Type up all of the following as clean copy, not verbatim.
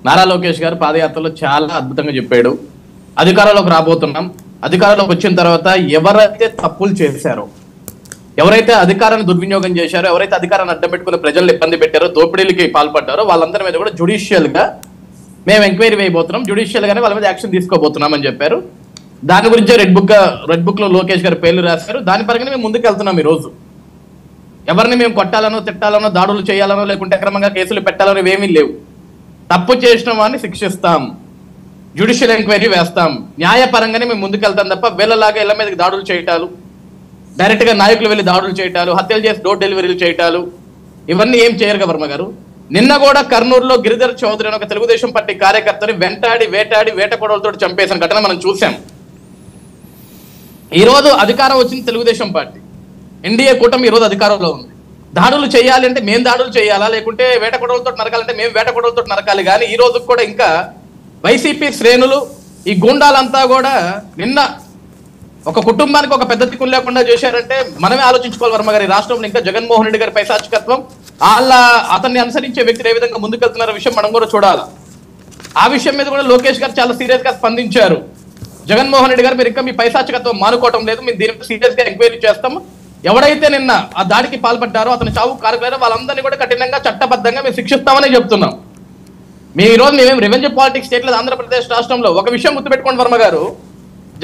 నారా లోకేష్ గారు పాదయాత్రలో చాలా అద్భుతంగా చెప్పాడు. అధికారంలోకి రాబోతున్నాం, అధికారంలోకి వచ్చిన తర్వాత ఎవరైతే తప్పులు చేశారో, ఎవరైతే అధికారాన్ని దుర్వినియోగం చేశారో, ఎవరైతే అధికారాన్ని అడ్డం పెట్టుకుని ప్రజలను ఇబ్బంది పెట్టారో, దోపిడీలకి పాల్పడ్డారో వాళ్ళందరి మీద కూడా జ్యుడిషియల్ గా మేము ఎంక్వైరీ వేయబోతున్నాం, జ్యుడిషియల్ గానే వాళ్ళ మీద యాక్షన్ తీసుకోబోతున్నాం అని చెప్పారు. దాని గురించే రెడ్ బుక్ లో లోకేష్ గారు పేర్లు రాశారు. దాని పరంగానే మేము ముందుకు వెళ్తున్నాం. ఈ రోజు ఎవరిని మేము కొట్టాలనో, తిట్టాలనో, దాడులు చేయాలనో, లేకుంటే అక్రమంగా కేసులు పెట్టాలనో ఏమీ లేవు. తప్పు చేసిన వాడిని శిక్షిస్తాం, జ్యుడిషియల్ ఎంక్వైరీ వేస్తాం, న్యాయపరంగానే మేము ముందుకెళ్తాం తప్ప వీళ్ళలాగా ఇళ్ల మీదకి దాడులు చేయటాలు, డైరెక్ట్ గా నాయకులు వెళ్ళి దాడులు చేయటాలు, హత్యలు చేసి డోర్ డెలివరీలు చేయటాలు ఇవన్నీ ఏం చేయరు వర్మ గారు. నిన్న కూడా కర్నూలులో గిరిధర్ చౌదరి అని ఒక తెలుగుదేశం పార్టీ కార్యకర్తని వెంటాడి వేట కొడవలతో చంపేసిన ఘటన మనం చూసాం. ఈ రోజు అధికారం వచ్చింది తెలుగుదేశం పార్టీ, ఎన్డీఏ కూటమి ఈ రోజు అధికారంలో ఉంది. దాడులు చేయాలి అంటే మేము దాడులు చేయాలా, లేకుంటే వేట కొడవలతో నరకాలంటే మేము వేట కొడవలతో నరకాలి. కానీ ఈ రోజు కూడా ఇంకా వైసీపీ శ్రేణులు, ఈ గూండాలంతా కూడా నిన్న ఒక కుటుంబానికి ఒక పెద్ద దిక్కు లేకుండా చేశారంటే మనమే ఆలోచించుకోవాలి వర్మ గారి. రాష్ట్రంలో ఇంకా జగన్మోహన్ రెడ్డి గారి పైశాచికత్వం, అతన్ని అనుసరించే వ్యక్తులు ఏ విధంగా ముందుకెళ్తున్న విషయం మనం కూడా చూడాలి. ఆ విషయం మీద కూడా లోకేష్ గారు చాలా సీరియస్ గా స్పందించారు. జగన్మోహన్ రెడ్డి గారు మీరు ఇంకా మీ పైశాచికత్వం మానుకోవటం లేదు, మేము దీని సీరియస్ గా ఎంక్వైరీ చేస్తాం. ఎవడైతే నిన్న ఆ దాడికి పాల్పడ్డారో, అతని చావు కారకులైనా వాళ్ళందరినీ కూడా కఠినంగా చట్టబద్ధంగా మేము శిక్షిస్తామని చెప్తున్నాం. మేము ఈ రోజు మేమేం రెవెన్యూ పాలిటిక్స్ చేయట్లేదు. ఆంధ్రప్రదేశ్ రాష్ట్రంలో ఒక విషయం గుర్తుపెట్టుకోండి వర్మ గారు,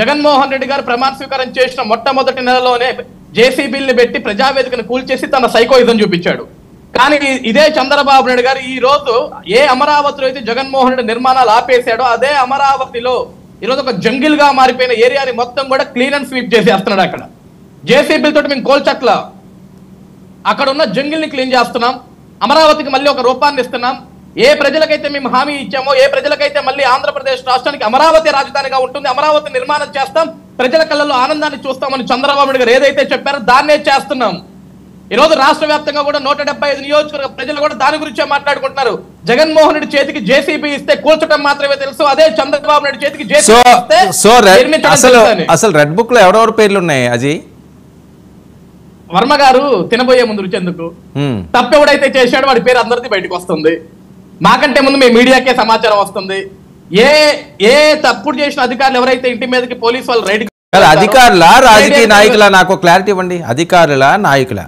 జగన్మోహన్ రెడ్డి గారు ప్రమాణ స్వీకారం చేసిన మొట్టమొదటి నెలలోనే జేసీబీల్ని పెట్టి ప్రజావేదికను కూల్చేసి తన సైకోయిజం చూపించాడు. కానీ ఇదే చంద్రబాబు నాయుడు గారు ఈ రోజు ఏ అమరావతిలో అయితే జగన్మోహన్ రెడ్డి నిర్మాణాలు ఆపేశాడో అదే అమరావతిలో ఈరోజు ఒక జంగిల్ గా మారిపోయిన ఏరియాని మొత్తం కూడా క్లీన్ అండ్ స్వీప్ చేసేస్తున్నాడు. అక్కడ జేసీబీలతో మేము కోల్చట్ల, అక్కడ ఉన్న జంగిల్ ని క్లీన్ చేస్తున్నాం, అమరావతికి మళ్ళీ ఒక రూపాన్ని ఇస్తున్నాం. ఏ ప్రజలకైతే మేము హామీ ఇచ్చామో, ఏ ప్రజలకైతే మళ్ళీ ఆంధ్రప్రదేశ్ రాష్ట్రానికి అమరావతి రాజధానిగా ఉంటుంది, అమరావతి నిర్మాణం చేస్తాం, ప్రజల కళ్ళల్లో ఆనందాన్ని చూస్తామని చంద్రబాబు నాయుడు గారు ఏదైతే చెప్పారో దాన్నే చేస్తున్నాం. ఈ రోజు రాష్ట్ర వ్యాప్తంగా కూడా 175 నియోజకవర్గ ప్రజలు కూడా దాని గురించే మాట్లాడుకుంటున్నారు. జగన్మోహన్ రెడ్డి చేతికి జేసీబీ ఇస్తే కూల్చడం మాత్రమే తెలుసు, అదే చంద్రబాబు నాయుడు చేతికి అసలు రెడ్ బుక్ లో ఎవరెవరి పేర్లు ఉన్నాయి అజయ్? వర్మ గారు తినబోయే ముందు రుచెందుకు, తప్పెవడైతే చేశాడో వాడి పేరు అందరిది బయటకు వస్తుంది. మాకంటే ముందు మీ మీడియాకే సమాచారం వస్తుంది. ఏ తప్పుడు చేసిన అధికారులు ఎవరైతే ఇంటి మీదకి పోలీసు వాళ్ళు రైడ్, అధికారుల రాజకీయ నాయకుల, నాకు క్లారిటీ ఇవ్వండి. అధికారుల నాయకుల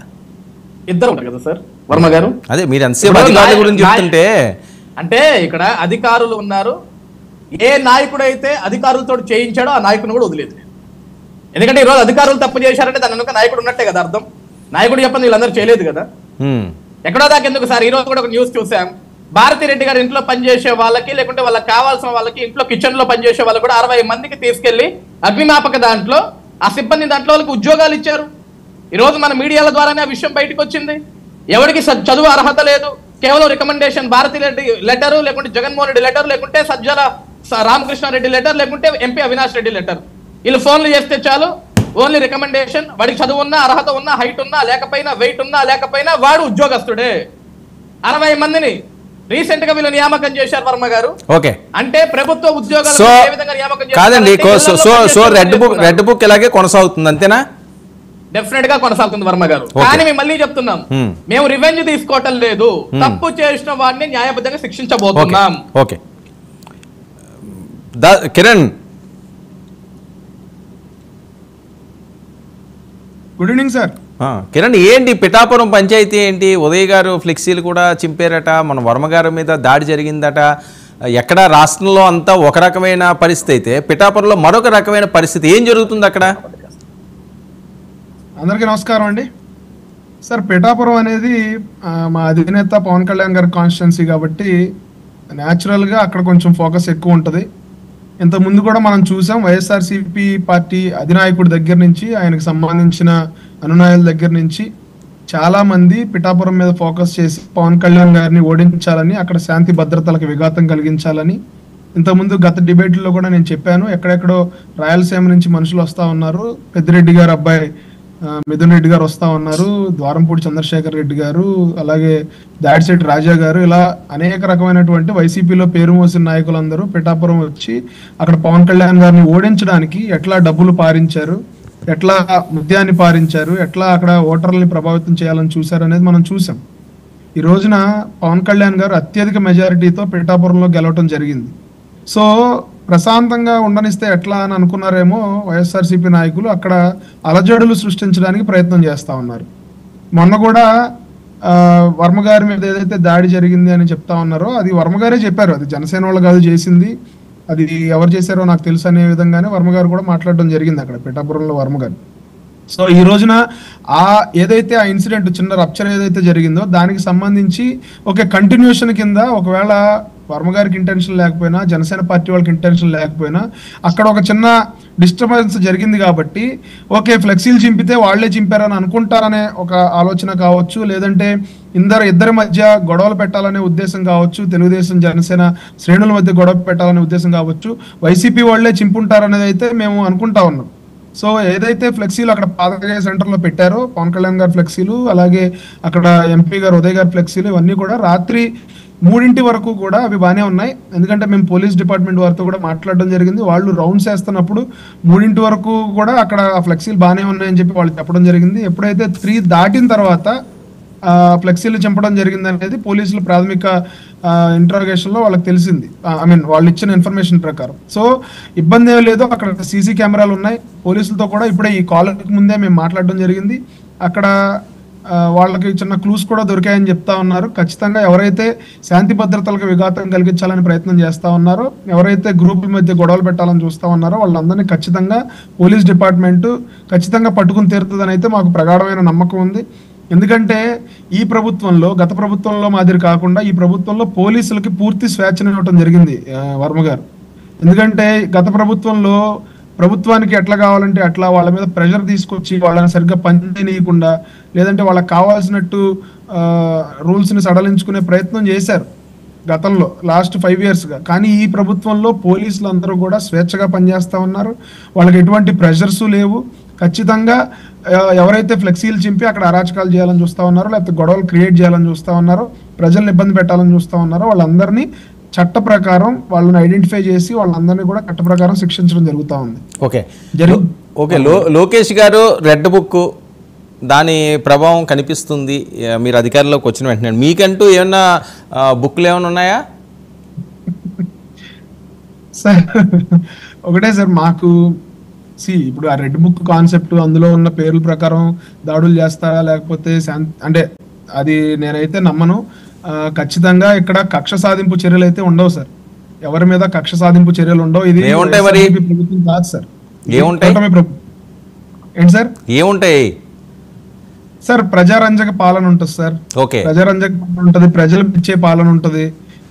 ఇద్దరు ఉంటారు కదా సార్ వర్మ గారు. అదే మీరు ఎంతసేపు అధికారుల గురించి చెప్తుంటే, అంటే ఇక్కడ అధికారులు ఉన్నారు. ఏ నాయకుడు అయితే అధికారులతో చేయించాడో ఆ నాయకుని కూడా వదిలేదు. ఎందుకంటే ఈ రోజు అధికారులు తప్పు చేశారంటే దాని వెనుక నాయకుడు ఉన్నట్టే కదా అర్థం. నాయకుడు చెప్పండి వీళ్ళందరూ చేయలేదు కదా. ఎక్కడో దాకెందుకు సార్. ఈ రోజు కూడా ఒక న్యూస్ చూసాం, భారతిరెడ్డి గారు ఇంట్లో పనిచేసే వాళ్ళకి, లేకుంటే వాళ్ళకి కావాల్సిన వాళ్ళకి, ఇంట్లో కిచెన్ లో పనిచేసే వాళ్ళకి కూడా 60 మందికి తీసుకెళ్లి అగ్నిమాపక దాంట్లో ఆ సిబ్బంది దాంట్లో వాళ్ళకి ఉద్యోగాలు ఇచ్చారు. ఈ రోజు మన మీడియాల ద్వారానే ఆ విషయం బయటకు వచ్చింది. ఎవరికి చదువు అర్హత లేదు, కేవలం రికమెండేషన్, భారతిరెడ్డి లెటరు, లేకుంటే జగన్మోహన్ రెడ్డి లెటర్, లేకుంటే సజ్జల రామకృష్ణారెడ్డి లెటర్, లేకుంటే ఎంపీ అవినాష్ రెడ్డి లెటర్. వీళ్ళు ఫోన్లు చేస్తే చాలు, ఓన్లీ రికమెండేషన్. వాడికి చదువు ఉన్నా, అర్హత ఉన్నా, హైట్ ఉన్నా లేకపోయినా, వెయిట్ ఉన్నా లేకపోయినా వాడు ఉద్యోగస్తుడే. 60 మందిని రీసెంట్ గా వీళ్ళు నియామకం చేశారు వర్మ గారు. ఓకే, అంటే ప్రభుత్వ ఉద్యోగాలు ఏ విధంగా నియామకం కాదండి. సో రెడ్ బుక్ ఇలాగే కొనసాగుతుంది అంతేనా? డెఫినెట్ గా కొనసాగుతుంది వర్మ గారు. కానీ మేము మళ్ళీ చెప్తున్నాం, మేము రివెంజ్ తీసుకోవటం లేదు, తప్పు చేసిన వాడిని న్యాయబద్ధంగా శిక్షించబోతున్నాం. Okay Kiran, good evening sir. Kiran, ఏంటి పిఠాపురం పంచాయతీ ఏంటి? ఉదయ్ గారు ఫ్లెక్సీలు కూడా చింపారట, మన వర్మ గారి మీద దాడి జరిగిందట. ఎక్కడ రాష్ట్రంలో అంతా ఒక రకమైన పరిస్థితి అయితే పిఠాపురంలో మరొక రకమైన పరిస్థితి. ఏం జరుగుతుంది అక్కడ? అందరికీ నమస్కారం అండి. సార్, పిఠాపురం అనేది మా అధినేత పవన్ కళ్యాణ్ గారి కాన్స్టిట్యున్సీ కాబట్టి న్యాచురల్గా అక్కడ కొంచెం ఫోకస్ ఎక్కువ ఉంటుంది. ఇంతకుముందు కూడా మనం చూసాం, వైఎస్ఆర్సీపీ పార్టీ అధినాయకుడి దగ్గర నుంచి ఆయనకు సంబంధించిన అనునాయుల దగ్గర నుంచి చాలా మంది పిఠాపురం మీద ఫోకస్ చేసి పవన్ కళ్యాణ్ గారిని ఓడించాలని, అక్కడ శాంతి భద్రతలకు విఘాతం కలిగించాలని. ఇంతకుముందు గత డిబేట్లో కూడా నేను చెప్పాను, ఎక్కడెక్కడో రాయలసీమ నుంచి మనుషులు వస్తూ ఉన్నారు. పెద్దిరెడ్డి గారు అబ్బాయి మిథున్ రెడ్డి గారు వస్తూ ఉన్నారు, ద్వారంపూడి చంద్రశేఖర్ రెడ్డి గారు, అలాగే దాడిశెట్టి రాజా గారు, ఇలా అనేక రకమైనటువంటి వైసీపీలో పేరు మోసిన నాయకులందరూ పిఠాపురం వచ్చి అక్కడ పవన్ కళ్యాణ్ గారిని ఓడించడానికి ఎట్లా డబ్బులు పారించారు, ఎట్లా ముత్యాన్ని పారించారు, ఎట్లా అక్కడ ఓటర్లని ప్రభావితం చేయాలని చూశారు అనేది మనం చూసాం. ఈ రోజున పవన్ కళ్యాణ్ గారు అత్యధిక మెజారిటీతో పిఠాపురంలో గెలవటం జరిగింది. సో ప్రశాంతంగా ఉండనిస్తే ఎట్లా అని అనుకున్నారేమో వైఎస్ఆర్సీపీ నాయకులు అక్కడ అలజడులు సృష్టించడానికి ప్రయత్నం చేస్తా ఉన్నారు. మొన్న కూడా వర్మ గారి మీద ఏదైతే దాడి జరిగింది అని చెప్తా ఉన్నారో అది వర్మ గారే చెప్పారు, అది జనసేన వాళ్ళు కాదు చేసింది, అది ఎవరు చేశారో నాకు తెలుసు అనే విధంగానే వర్మ గారు కూడా మాట్లాడడం జరిగింది అక్కడ పిఠాపురంలో వర్మ గారు. సో ఈ రోజున ఏదైతే ఆ ఇన్సిడెంట్ చిన్న రప్చర్ ఏదైతే జరిగిందో దానికి సంబంధించి ఒక కంటిన్యూషన్ కింద ఒకవేళ వర్మ గారికి ఇంటెన్షన్ లేకపోయినా జనసేన పార్టీ వాళ్ళకి ఇంటెన్షన్ లేకపోయినా అక్కడ ఒక చిన్న డిస్టర్బెన్స్ జరిగింది కాబట్టి ఓకే ఫ్లెక్సీలు చింపితే వాళ్లే చింపారని అనుకుంటారనే ఒక ఆలోచన కావచ్చు, లేదంటే ఇద్దరి మధ్య గొడవలు పెట్టాలనే ఉద్దేశం కావచ్చు, తెలుగుదేశం జనసేన శ్రేణుల మధ్య గొడవ పెట్టాలనే ఉద్దేశం కావచ్చు, వైసీపీ వాళ్లే చింపుంటారనేది అయితే మేము అనుకుంటా ఉన్నాం. సో ఏదైతే ఫ్లెక్సీలు అక్కడ పాదగయ సెంటర్లో పెట్టారో పవన్ కళ్యాణ్ గారి ఫ్లెక్సీలు, అలాగే అక్కడ ఎంపీ గారు ఉదయ్ గారి ఫ్లెక్సీలు, ఇవన్నీ కూడా రాత్రి 3 వరకు కూడా అవి బాగానే ఉన్నాయి. ఎందుకంటే మేము పోలీస్ డిపార్ట్మెంట్ వారితో కూడా మాట్లాడడం జరిగింది. వాళ్ళు రౌండ్స్ వేస్తున్నప్పుడు 3 వరకు కూడా అక్కడ ఫ్లెక్సీలు బాగానే ఉన్నాయని చెప్పి వాళ్ళు చెప్పడం జరిగింది. ఎప్పుడైతే 3 దాటిన తర్వాత ఫ్లెక్సీలు చంపడం జరిగింది అనేది పోలీసుల ప్రాథమిక ఇంట్రాగేషన్ లో వాళ్ళకి తెలిసింది, వాళ్ళు ఇచ్చిన ఇన్ఫర్మేషన్ ప్రకారం. సో ఇబ్బంది ఏమీ లేదు, అక్కడ సీసీ కెమెరాలు ఉన్నాయి. పోలీసులతో కూడా ఇప్పుడే ఈ కాల్కి ముందే మేము మాట్లాడడం జరిగింది. అక్కడ వాళ్ళకి చిన్న క్లూస్ కూడా దొరికాయని చెప్తా ఉన్నారు. ఖచ్చితంగా ఎవరైతే శాంతి భద్రతలకు విఘాతం కలిగించాలని ప్రయత్నం చేస్తా ఉన్నారో, ఎవరైతే గ్రూపుల మధ్య గొడవలు పెట్టాలని చూస్తా ఉన్నారో వాళ్ళందరినీ ఖచ్చితంగా పోలీస్ డిపార్ట్మెంట్ ఖచ్చితంగా పట్టుకుని తీరుతుందని అయితే మాకు ప్రగాఢమైన నమ్మకం ఉంది. ఎందుకంటే ఈ ప్రభుత్వంలో, గత ప్రభుత్వంలో మాదిరి కాకుండా ఈ ప్రభుత్వంలో పోలీసులకి పూర్తి స్వేచ్ఛను ఇవ్వడం జరిగింది వర్మ గారు. ఎందుకంటే గత ప్రభుత్వంలో ప్రభుత్వానికి ఎట్లా కావాలంటే అట్లా వాళ్ళ మీద ప్రెషర్ తీసుకొచ్చి వాళ్ళని సరిగ్గా పనిచేయనీయకుండా, లేదంటే వాళ్ళకి కావాల్సినట్టు రూల్స్ని సడలించుకునే ప్రయత్నం చేశారు గతంలో లాస్ట్ 5 yearsగా. కానీ ఈ ప్రభుత్వంలో పోలీసులు అందరూ కూడా స్వేచ్ఛగా పనిచేస్తూ ఉన్నారు, వాళ్ళకి ఎటువంటి ప్రెషర్స్ లేవు. ఖచ్చితంగా ఎవరైతే ఫ్లెక్సీలు చింపి అక్కడ అరాచకాలు చేయాలని చూస్తూ ఉన్నారో, లేకపోతే గొడవలు క్రియేట్ చేయాలని చూస్తూ ఉన్నారో, ప్రజల్ని ఇబ్బంది పెట్టాలని చూస్తూ ఉన్నారో వాళ్ళందరినీ చట్ట ప్రకారం వాళ్ళని ఐడెంటిఫై చేసి వాళ్ళందరినీ కూడా చట్ట ప్రకారం శిక్షించడం జరుగుతూ ఉంది. ఓకే లోకేష్ గారు రెడ్ బుక్ దాని ప్రభావం కనిపిస్తుంది మీరు అధికారంలోకి వచ్చిన వెంటనే. మీకంటూ ఏమన్నా బుక్లు ఏమైనా ఉన్నాయా? సార్ ఒకటే సార్, మాకు ఇప్పుడు ఆ రెడ్ బుక్ కాన్సెప్ట్ అందులో ఉన్న పేర్ల ప్రకారం దాడులు చేస్తారా లేకపోతే అంటే అది నేనైతే నమ్మను. ఖచ్చితంగా ఇక్కడ కక్ష సాధింపు చర్యలు అయితే ఉండవు సార్, ఎవరి మీద కక్ష సాధింపు చర్యలు ఉండవు. ఇది ప్రభుత్వం కాదు సార్. ఏంటి సార్ ఏముంటాయి సార్? ప్రజారంజక పాలన ఉంటుంది సార్, ప్రజారంజక పాలన ఉంటుంది, ప్రజలు ఇచ్చే పాలన ఉంటుంది.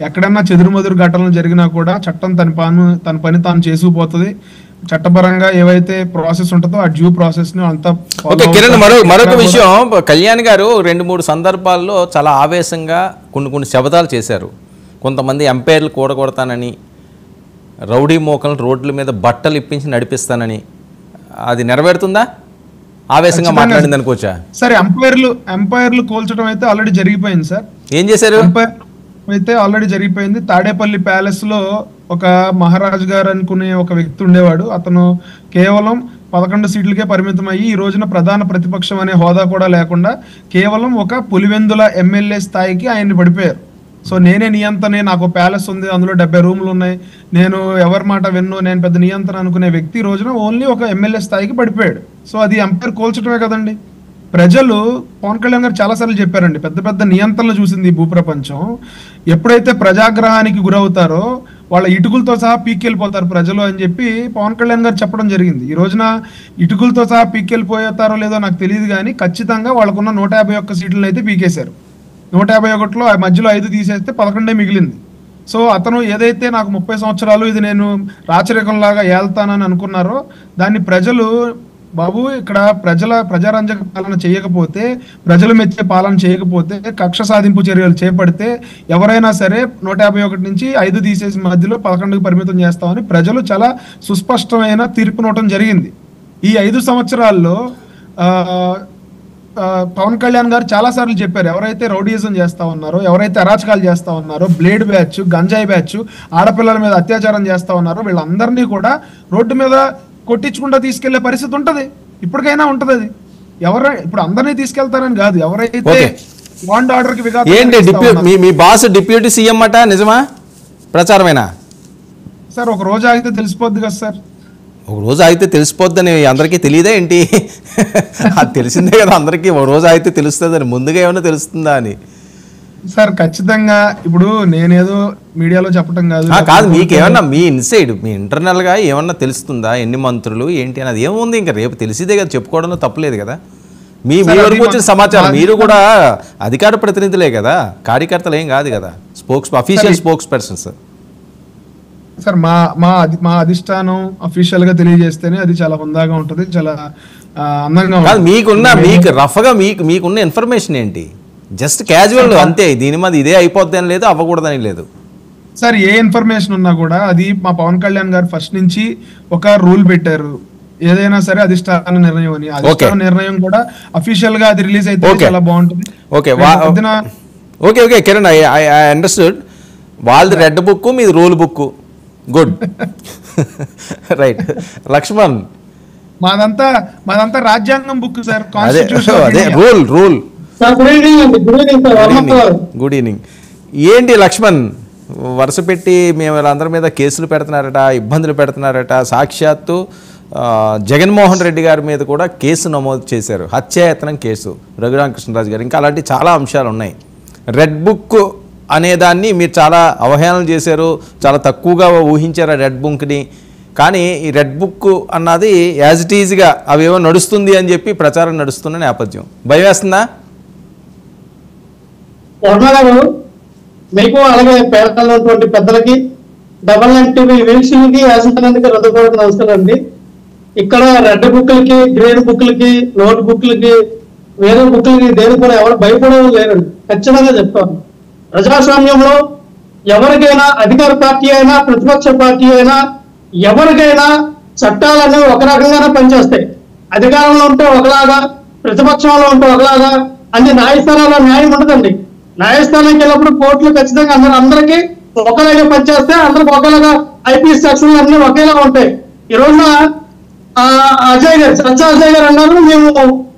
ఎక్కడన్నా చెదురుమదురు ఘటనలు జరిగినా కూడా చట్టం తన పని తాను చేసుకుపోతుంది. చట్టపరంగా ఏవైతే ప్రాసెస్ ఉంటుందో ఆ డ్యూ ప్రాసెస్ ని అంతా. కిరణ్, మరొక విషయం, కళ్యాణ్ గారు 2-3 సందర్భాల్లో చాలా ఆవేశంగా కొన్ని శబదాలు చేశారు. కొంతమంది ఎంపైర్లు కూడగొడతానని, రౌడీ మోకలను రోడ్ల మీద బట్టలు ఇప్పించి నడిపిస్తానని, అది నెరవేరుతుందా? ఆవేశంగా మాట్లాడింది అనుకోవచ్చా? సరే, ఎంపైర్లు కోల్చడం అయితే ఆల్రెడీ జరిగిపోయింది సార్. ఏం చేశారు? అయితే ఆల్రెడీ జరిగిపోయింది. తాడేపల్లి ప్యాలెస్ లో ఒక మహారాజ్ గారు అనుకునే ఒక వ్యక్తి ఉండేవాడు. అతను కేవలం 11 సీట్లకే పరిమితం అయ్యి ఈ రోజున ప్రధాన ప్రతిపక్షం అనే హోదా కూడా లేకుండా కేవలం ఒక పులివెందుల ఎమ్మెల్యే స్థాయికి ఆయన్ని పడిపోయారు. సో నేనే నియంత్రణ, నాకు ప్యాలెస్ ఉంది, అందులో 70 రూములు ఉన్నాయి, నేను ఎవరి మాట విన్ను, నేను పెద్ద నియంత్రణ అనుకునే వ్యక్తి రోజున ఓన్లీ ఒక ఎమ్మెల్యే స్థాయికి పడిపోయాడు. సో అది ఎంపైర్ కోల్చడమే కదండి. ప్రజలు పవన్ కళ్యాణ్ గారు చాలాసార్లు చెప్పారండి, పెద్ద పెద్ద నియంత్రణలు చూసింది ఈ భూప్రపంచం. ఎప్పుడైతే ప్రజాగ్రహానికి గురవుతారో వాళ్ళ ఇటుకులతో సహా పీక్కెళ్ళిపోతారు ప్రజలు అని చెప్పి పవన్ కళ్యాణ్ గారు చెప్పడం జరిగింది. ఈ రోజున ఇటుకులతో సహా పీక్కెళ్ళిపోతారో లేదో నాకు తెలియదు, కానీ ఖచ్చితంగా వాళ్ళకున్న 151 సీట్లను అయితే పీకేశారు. 151లో ఆ మధ్యలో 5 తీసేస్తే 11 మిగిలింది. సో అతను ఏదైతే నాకు 30 సంవత్సరాలు ఇది నేను రాచరికంలాగా ఏళ్తానని అనుకున్నారో దాన్ని ప్రజలు, బాబు ఇక్కడ ప్రజారంజక పాలన చేయకపోతే, ప్రజలు మెచ్చే పాలన చేయకపోతే, కక్ష సాధింపు చర్యలు చేపడితే ఎవరైనా సరే 151 నుంచి 5 తీసేసి మధ్యలో 11కి పరిమితం చేస్తామని ప్రజలు చాలా సుస్పష్టమైన తీర్పునివ్వడం జరిగింది. ఈ 5 సంవత్సరాల్లో పవన్ కళ్యాణ్ గారు చాలా సార్లు చెప్పారు, ఎవరైతే రౌడీయిజం చేస్తా ఉన్నారో, ఎవరైతే అరాచకాలు చేస్తా ఉన్నారో, బ్లేడ్ బ్యాచ్, గంజాయి బ్యాచ్, ఆడపిల్లల మీద అత్యాచారం చేస్తా ఉన్నారో వీళ్ళందరినీ కూడా రోడ్డు మీద కొట్టించుకుంటా తీసుకెళ్లే పరిస్థితి ఉంటది, ఇప్పటికైనా ఉంటది. అది ఇప్పుడు అందరినీ తీసుకెళ్తారని కాదు, ఎవరైతే బాండ్ ఆర్డర్ కి ఏంటి మీ బాస్ డిప్యూటీ సీఎం అట, నిజమా ప్రచారమేనా? సార్ ఒక రోజు ఆగితే తెలిసిపోద్ది కదా సార్. ఒక రోజు అయితే తెలిసిపోద్దని అందరికీ తెలియదా ఏంటి? అది తెలిసిందే కదా అందరికీ, ఒక రోజు అయితే తెలుస్తుందని. ముందుగా ఏమైనా తెలుస్తుందా అని సార్ ఖచ్చితంగా. ఇప్పుడు నేనేదో మీడియాలో చెప్పడం కాదు, మీకేమన్నా మీ ఇన్సైడ్ మీ ఇంటర్నల్గా ఏమన్నా తెలుస్తుందా? ఎన్ని మంత్రులు ఏంటి అని అది ఏముంది, ఇంకా రేపు తెలిసిదే కదా, చెప్పుకోవడంలో తప్పలేదు కదా. మీ వరకు వచ్చిన సమాచారం, మీరు కూడా అధికార ప్రతినిధులే కదా, కార్యకర్తలు ఏం కాదు కదా, official spokes person sir. Sir మా అధిష్టానం అఫీషియల్ గా తెలియజేస్తేనే అది చాలా హుందాగా ఉంటుంది, చాలా అందంగా ఉంటుంది. మీకు రఫ్గా మీకున్న ఇన్ఫర్మేషన్ ఏంటి? జస్ట్ క్యాజువల్ అంతే, దీని మీద ఇదే అయిపోద్ది అని లేదు, అవ్వకూడదని లేదు సార్. ఏ ఇన్ఫర్మేషన్ ఉన్నా కూడా అది మా పవన్ కళ్యాణ్ గారు ఫస్ట్ నుంచి ఒక రూల్ పెట్టారు, ఏదైనా సరే అధిష్టాన నిర్ణయం అని. అధిష్టాన నిర్ణయం కూడా అఫీషియల్ గా అది రిలీజ్ అయితే చాలా బాగుంటుంది. Okay Kiran, I understood. వాళ్ళది రెడ్ బుక్, మీది rule book, good. Right. Lakshman, మాదంతా రాజ్యాంగం book sir, rule. Good evening. ఏంటి లక్ష్మణ్, వరుస పెట్టి మేము వీళ్ళందరి మీద కేసులు పెడుతున్నారట, ఇబ్బందులు పెడుతున్నారట, సాక్షాత్తు జగన్మోహన్ రెడ్డి గారి మీద కూడా కేసు నమోదు చేశారు, హత్యాయత్నం కేసు, రఘురామకృష్ణరాజు గారు, ఇంకా అలాంటి చాలా అంశాలు ఉన్నాయి. రెడ్ బుక్ అనేదాన్ని మీరు చాలా అవహేళన చేశారు, చాలా తక్కువగా ఊహించారు ఆ రెడ్ బుక్ని. కానీ ఈ రెడ్ బుక్ అన్నది యాజ్ ఇట్ ఈజ్గా అవేవో నడుస్తుంది అని చెప్పి ప్రచారం నడుస్తున్న నేపథ్యం. భయం వేస్తుందా? మీకు అలాగే పేదల్లో ఉన్నటువంటి పెద్దలకి, డబల్ టీవీ వీక్షణకి, యాజమాన్యానికి హృదయపూర్వక నమస్కారం అండి. ఇక్కడ రెడ్ బుక్లకి, గ్రీన్ బుక్లకి, నోట్ బుక్లకి, వేరే బుక్లకి దేని కూడా ఎవరు భయపడడం లేరండి. ఖచ్చితంగా చెప్తాను, ప్రజాస్వామ్యంలో ఎవరికైనా, అధికార పార్టీ అయినా ప్రతిపక్ష పార్టీ అయినా, ఎవరికైనా చట్టాలన్నీ ఒక రకంగానే పనిచేస్తాయి. అధికారంలో ఉంటే ఒకలాగా, ప్రతిపక్షంలో ఉంటే ఒకలాగా, అన్ని న్యాయస్థానాల్లో న్యాయం ఉండదండి. న్యాయస్థానానికి వెళ్ళినప్పుడు కోర్టులు ఖచ్చితంగా అందరికీ ఒకలాగే పనిచేస్తే, అందరికి ఒకలాగా ఐపీఎస్ సెక్షన్లు అన్ని ఒకేలా ఉంటాయి. ఈ రోజున అజయ్ గారు అన్నారు, మేము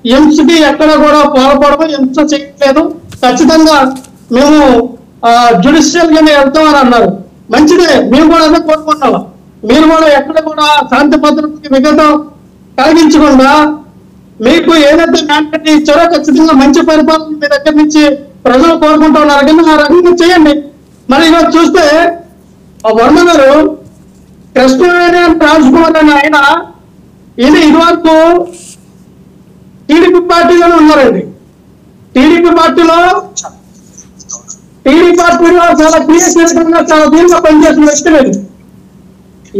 హింసకి ఎక్కడ కూడా పాల్పడము, హింస చేయట్లేదు, ఖచ్చితంగా మేము జ్యుడిషియల్ గానే వెళ్తామని అన్నారు. మంచిదే, మేము కూడా అదే కోరుకుంటున్నాం. మీరు కూడా ఎక్కడ కూడా శాంతి భద్రతకి విఘాతం కలిగించకుండా మీకు ఏదైతే మ్యాండేట్ ఇచ్చారో ఖచ్చితంగా మంచి పరిపాలన మీ దగ్గర నుంచి ప్రజలు కోరుకుంటూ ఉన్నారు కానీ ఆ రకంగా చేయండి. మరి ఈరోజు చూస్తే వర్మ గారు కృష్ణవేణి రాజ్కుమార్ అని ఈయన ఇదివరకు టీడీపీ పార్టీలోనే ఉన్నారండి. టీడీపీ పార్టీలో చాలా క్రియాశీలకంగా, చాలా దీనిగా పనిచేసిన వ్యక్తి లేదు.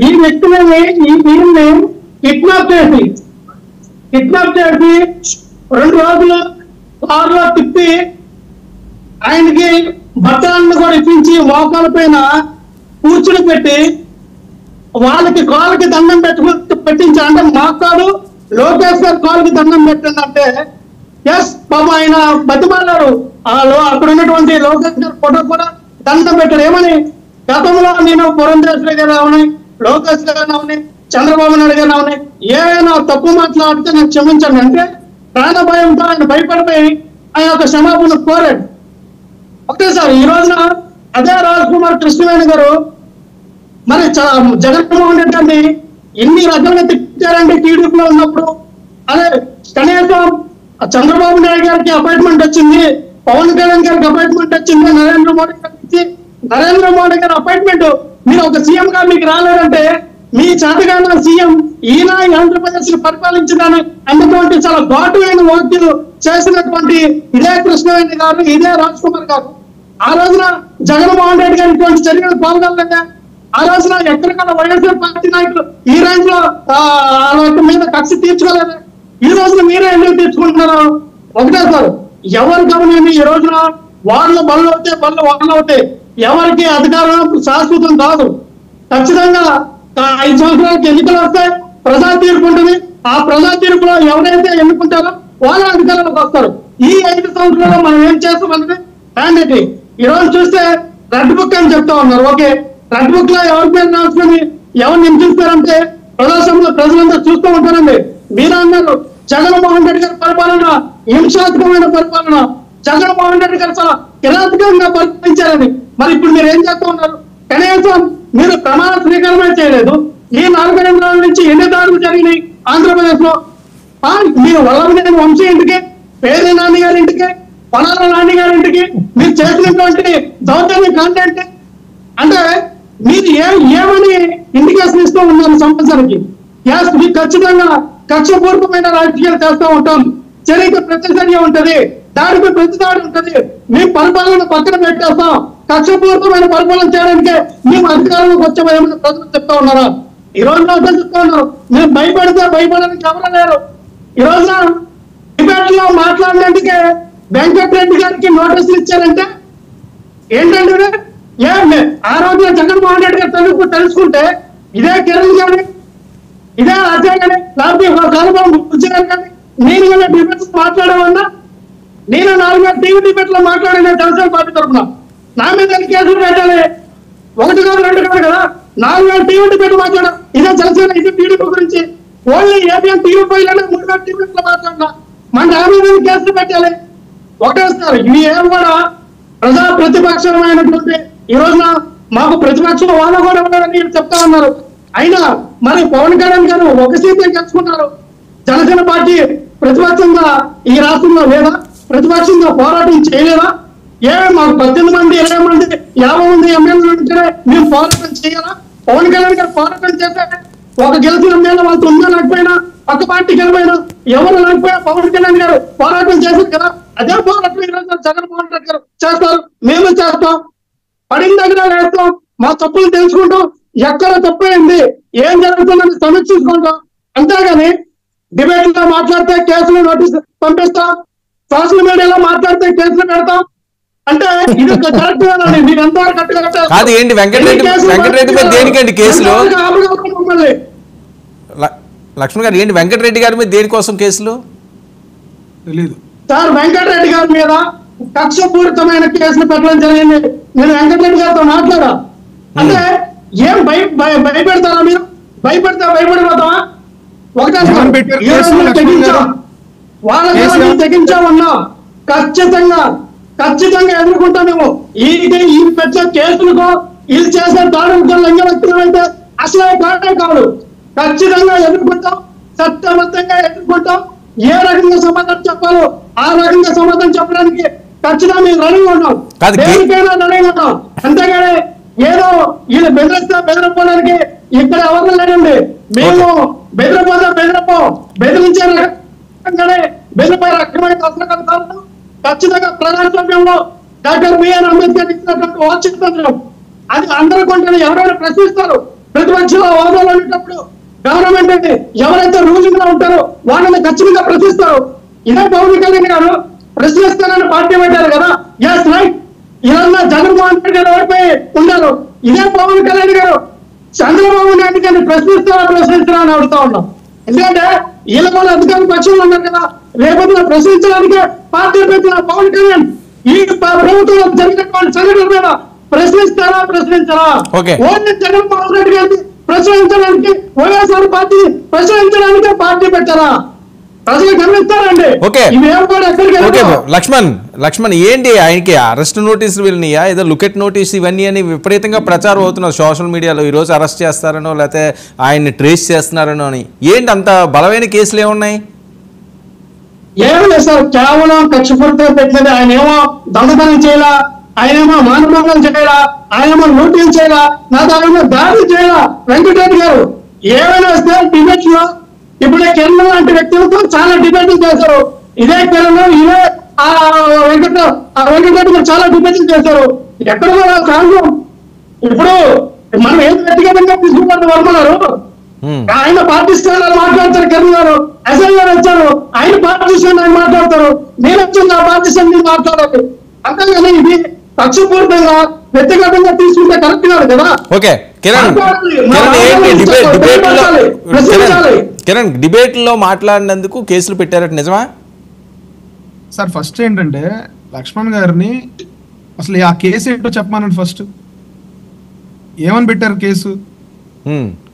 ఈ వ్యక్తులని, ఈ దీన్ని కిడ్నాప్ చేసి 2 రోజులు కారులో తిప్పి ఆయనకి బట్టలను కూడా ఇప్పించి మోకాల పైన కూర్చుని పెట్టి వాళ్ళకి కాళ్ళకి దండం పెట్టించి, అంటే మాట్లాడు లోకేష్ గారు కాళ్ళకి దండం పెట్టండి అంటే ఎస్ పాపం ఆయన బతిమాలారు. అక్కడ ఉన్నటువంటి లోకేష్ గారు ఫోటో కూడా దండం పెట్టారు. ఏమని, గతంలో నేను పురంధేశ్వరి గారు అవని, లోకేష్ గారు అవని, చంద్రబాబు నాయుడు గారు అవని ఏమైనా తప్పు మాట్లాడితే నాకు క్షమించండి అంటే ప్రాణ భయంతో ఆయన భయపడిపోయి ఆయన ఒక క్షమాపణ కోరాడు. ఒకటేసారి ఈ రోజున అదే రాజ్కుమార్ కృష్ణవేణి గారు మరి జగన్మోహన్ రెడ్డి గారిని ఎన్ని రకాలుగా తిట్టారండి టీడీపీలో ఉన్నప్పుడు. అదే కనీసం చంద్రబాబు నాయుడు గారికి అపాయింట్మెంట్ వచ్చింది, పవన్ కళ్యాణ్ గారికి అపాయింట్మెంట్ వచ్చింది, నరేంద్ర మోడీ గారికి నరేంద్ర మోడీ గారి అపాయింట్మెంట్ మీరు ఒక సీఎం గా మీకు రాలేదంటే మీ చేతగాన సీఎం ఈయన ఆంధ్రప్రదేశ్ ను పరిపాలించడానికి అన్నటువంటి చాలా ఘాటువైన వ్యాఖ్యలు చేసినటువంటి ఇదే కృష్ణవేణి గారు, ఇదే రాజ్కుమార్ గారు ఆ రోజున జగన్మోహన్ రెడ్డి గారి ఇటువంటి చర్యలు పాల్గొనలేదా? ఆ రోజున ఎక్కడికన్నా వైఎస్ఆర్ పార్టీ నాయకులు ఈ రేంజ్ లో మీద కక్ష తీర్చుకోలేదు. ఈ రోజున మీరే ఎందుకు తీర్చుకుంటున్నారు? ఒకటే సార్, ఎవరు గమనించి ఈ రోజున వాళ్ళు బళ్ళు అవుతాయి, బళ్ళు వాళ్ళు అవుతాయి. ఎవరికి అధికారం శాశ్వతం కాదు. ఖచ్చితంగా 5 సంవత్సరాలకి ఎన్నికలు వస్తాయి, ప్రజా తీర్పు ఉంటుంది. ఆ ప్రజా తీర్పులో ఎవరైతే ఎన్నుకుంటారో వాళ్ళ అధికారంలోకి వస్తారు. ఈ 5 సంవత్సరాల్లో మనం ఏం చేస్తామన్నది మ్యాండేటరీ. ఈ రోజు చూస్తే రెడ్ బుక్ అని చెప్తా ఉన్నారు. ఓకే, రెడ్ బుక్ లో ఎవరి పేరు రాసుకుని ఎవరు నింపిస్తారంటే ప్రజాస్వామ్యంలో ప్రజలంతా చూస్తూ ఉంటారండి. మీరు అన్నారు జగన్మోహన్ రెడ్డి గారి పరిపాలన హింసాత్మకమైన పరిపాలన. చంద్రబాబు రెడ్డి గారు చాలా కిరాతకంగా పరిపాలించారని. మరి ఇప్పుడు మీరు ఏం చేస్తూ ఉన్నారు? కనీసం మీరు ప్రమాణ స్వీకారమే చేయలేదు. ఈ 4 నెలల నుంచి ఎన్ని దాడులు జరిగినాయి ఆంధ్రప్రదేశ్ లో? మీరు వల్లభనేని వంశీ ఇంటికి, పేరు నాని గారి ఇంటికి, పొలాల నాని గారి ఇంటికి మీరు చేసినటువంటి దౌర్జన్య కాంటెంట్ అంటే మీరు ఏమని ఇండికేషన్ ఇస్తూ ఉన్నారు సంవత్సరానికి? మీకు ఖచ్చితంగా కక్షపూర్వకమైన రాజకీయాలు చేస్తూ ఉంటాం. చర్యకి ప్రతిచర్య ఉంటది, దాడికి ప్రతిదాడి ఉంటది. మేము పరిపాలన పక్కన పెట్టేస్తాం. కక్షపూర్వకమైన పరిపాలన చేయడానికి మేము అధికారంలోకి వచ్చామని ప్రజలు చెప్తా ఉన్నారా? ఈ రోజున అర్థం చెప్తా ఉన్నారు. మేము భయపడితే భయపడడానికి ఎవరు లేరు. ఈ రోజున డిబేట్ లో మాట్లాడడానికి వెంకటరెడ్డి గారికి నోటీసులు ఇచ్చారంటే ఏంటంటే ఆ రోజున జగన్మోహన్ రెడ్డి గారు తెలుసుకుంటే ఇదే కిరణ్ గాని, ఇదే అజయ్ గాని, లేకపోతే కాలుబాబు గారు కానీ నేను ఇలా డిబేట్స్ మాట్లాడేవన్నా, నేను 4 టీవీ డిబేట్ లో మాట్లాడిన జనసేన పార్టీ తరఫున నా మీద కేసులు పెట్టాలి. 1 కాదు 2 కాదు కదా, 4 టీవీ డిబేట్ మాట్లాడా. ఇదే జనసేన, ఇదే టీడీపీ గురించి ఓన్లీ ఏబిఎన్ టీవీ పోయినా 3 టీవీ లో మాట్లాడినా మన నా మీద కేసులు పెట్టాలి. ఒకటేస్తారు. ఇవి ఏం కూడా ప్రజా ప్రతిపక్షమైనటువంటి ఈ రోజున మాకు ప్రతిపక్షం వాళ్ళ కూడా ఉన్నారని చెప్తా ఉన్నారు. అయినా మరి పవన్ కళ్యాణ్ గారు ఒక సీటే గెలుచుకున్నారు. జనసేన పార్టీ ప్రతిపక్షంగా ఈ రాష్ట్రంలో లేదా? ప్రతిపక్షంగా పోరాటం చేయలేదా? మాకు 18 మంది 20 మంది 50 మంది ఎమ్మెల్యేలు ఉంటే మేము పోరాటం చేయాలా? పవన్ కళ్యాణ్ గారు పోరాటం చేస్తే ఒక గెలిచిన ఎమ్మెల్యే వాళ్ళతో ఉందా లేకపోయినా, పక్క పార్టీ గెలిపోయినా, ఎవరు లేకపోయినా పవన్ కళ్యాణ్ గారు పోరాటం చేశారు కదా. అదే పోరాటం ఈరోజు జగన్మోహన్ రెడ్డి గారు చేస్తారు, మేము చేస్తాం. పడిన దగ్గర వేస్తాం, మా తప్పులు తెలుసుకుంటాం, ఎక్కడ తప్పైంది, ఏం జరుగుతుందని సమీక్షించుకుంటాం. అంతేగాని డిబేట్ లో మాట్లాడితే కేసులు నోటీస్ పంపిస్తాం, సోషల్ మీడియాలో మాట్లాడితే కేసులు పెడతాం అంటే ఇది కరెక్ట్ కాదండి. మీరు ఎంతవరకు కాదు. ఏంటి వెంకటరెడ్డి మీద దేనికండి కేసులు? లక్ష్మణ్ గారు, ఏంటి వెంకటరెడ్డి గారి మీద దేనికోసం కేసులు? తెలీదు సార్. వెంకటరెడ్డి గారి మీద కక్షపూరితమైన కేసులు పెట్టడం జరిగింది. నేను వెంకటరెడ్డి గారితో మాట్లాడా. అంటే ఏం భయపెడతారా మీరు? భయపెడితే భయపడిపోతావా? ఒకటే వాళ్ళ తెగించామన్నా ఖచ్చితంగా ఎదుర్కొంటాం మేము. ఈ పెట్టే కేసులకు ఇది చేసే దాడులతో లంఘనత్వం అయితే అసలు కాడే కాదు. ఖచ్చితంగా ఎదుర్కొంటాం, సత్యవంతంగా ఎదుర్కొంటాం. ఏ రకంగా సమాధానం చెప్పాలో ఆ రకంగా సమాధానం చెప్పడానికి ఖచ్చితంగా మేము రెడీగా ఉన్నాం, దేనికైనా రెడీగా ఉన్నాం. అంతేగాని ఏదో వీళ్ళు బెదిరిపోవడానికి ఇక్కడ ఎవరు లేదండి. మేము బెదిరించే రకంగానే బెదిరిపోయే రకమైన అసలు ఖచ్చితంగా ప్రజాస్వామ్యంలో డాక్టర్ బిఆర్ అంబేద్కర్ ఇచ్చినటువంటి వాచిత్రం అది అందరూ కొంటే ఎవరైనా ప్రశ్నిస్తారు. ప్రతిపక్షంలో హోదాలో ఉండేటప్పుడు గవర్నమెంట్ అంటే ఎవరైతే రూలింగ్ లో ఉంటారో వాళ్ళని ఖచ్చితంగా ప్రశ్నిస్తారు. ఇదే పవన్ కళ్యాణ్ గారు ప్రశ్నిస్తారని పార్టీ పెట్టారు కదా. Yes right. ఇలా జగన్మోహన్ రెడ్డి గారు ఓడిపోయి ఉన్నారు. ఇదే పవన్ కళ్యాణ్ గారు చంద్రబాబు నాయుడు గారిని ప్రశ్నిస్తారా అని అడుగుతా ఉన్నాం. ఎందుకంటే వీళ్ళ కూడా అధికార పక్షంలో ఉన్నారు కదా. రేపొద్దున ప్రశ్నించడానికి పార్టీ పెట్టిన పవన్ కళ్యాణ్ ఈ ప్రభుత్వంలో జరిగినటువంటి సంఘటనల మీద ప్రశ్నించారా? ఓన్లీ జగన్మోహన్ రెడ్డి గారిని ప్రశ్నించడానికి, వైఎస్ఆర్ పార్టీ ప్రశ్నించడానికి పార్టీ పెట్టారా? ప్రజలు గమనిస్తారండి. లక్ష్మణ్ ఏంటి ఆయనకి అరెస్ట్ నోటీసులు వెళ్ళినాయా? ఏదో లుకెట్ నోటీస్ ఇవన్నీ అని విపరీతంగా ప్రచారం అవుతున్నారు సోషల్ మీడియాలో. ఈ రోజు అరెస్ట్ చేస్తారనో లేకపోతే ఆయన్ని ట్రేస్ చేస్తున్నారనో అని. ఏంటి అంత బలమైన కేసులు ఏమున్నాయి? ఏమి లేదు సార్, కేవలం కక్షపూర్తిగా పెట్టినది. ఆయన ఏమో దొంగతనం చేయాలా, ఆయనేమో మానభంగం చేయాలా, ఆయనేమో నోటీసులు చేయాలా, నా దాని దాడి చేయాలా. వెంకటరెడ్డి గారు ఏమైనా వస్తే డిబేట్ లో ఇప్పుడే కిరణ్ లాంటి వ్యక్తులతో చాలా డిబేట్లు చేశారు. ఇదే కిరణ్ ఇదే వెంకటరెడ్డి గారు చాలా డిబేట్లు చేశారు. ఎక్కడ కూడా కారణం ఇప్పుడు మనం ఏం వ్యక్తిగతంగా తీసుకుంటారు వర్మ గారు. ఆయన పార్టీ స్థానాలు మాట్లాడతారు. కిరణ్ గారు అసెంబ్లీ గారు వచ్చారు, ఆయన పార్టీ స్థానాలు మాట్లాడతారు. నేను వచ్చింది ఆ పార్టీ స్థానం మాట్లాడాలి. అంతేగాని ఇది పక్షపూర్తంగా వ్యక్తిగతంగా తీసుకుంటే కరెక్ట్ కాదు కదా. ఓకే కిరణ్, డిబేట్ లో మాట్లాడినందుకు కేసులు పెట్టారట నిజమా? సార్ ఫస్ట్ ఏంటంటే లక్ష్మణ్ గారిని అసలు ఆ కేసు ఏంటో చెప్పమనండి. ఫస్ట్ ఏమని పెట్టారు కేసు?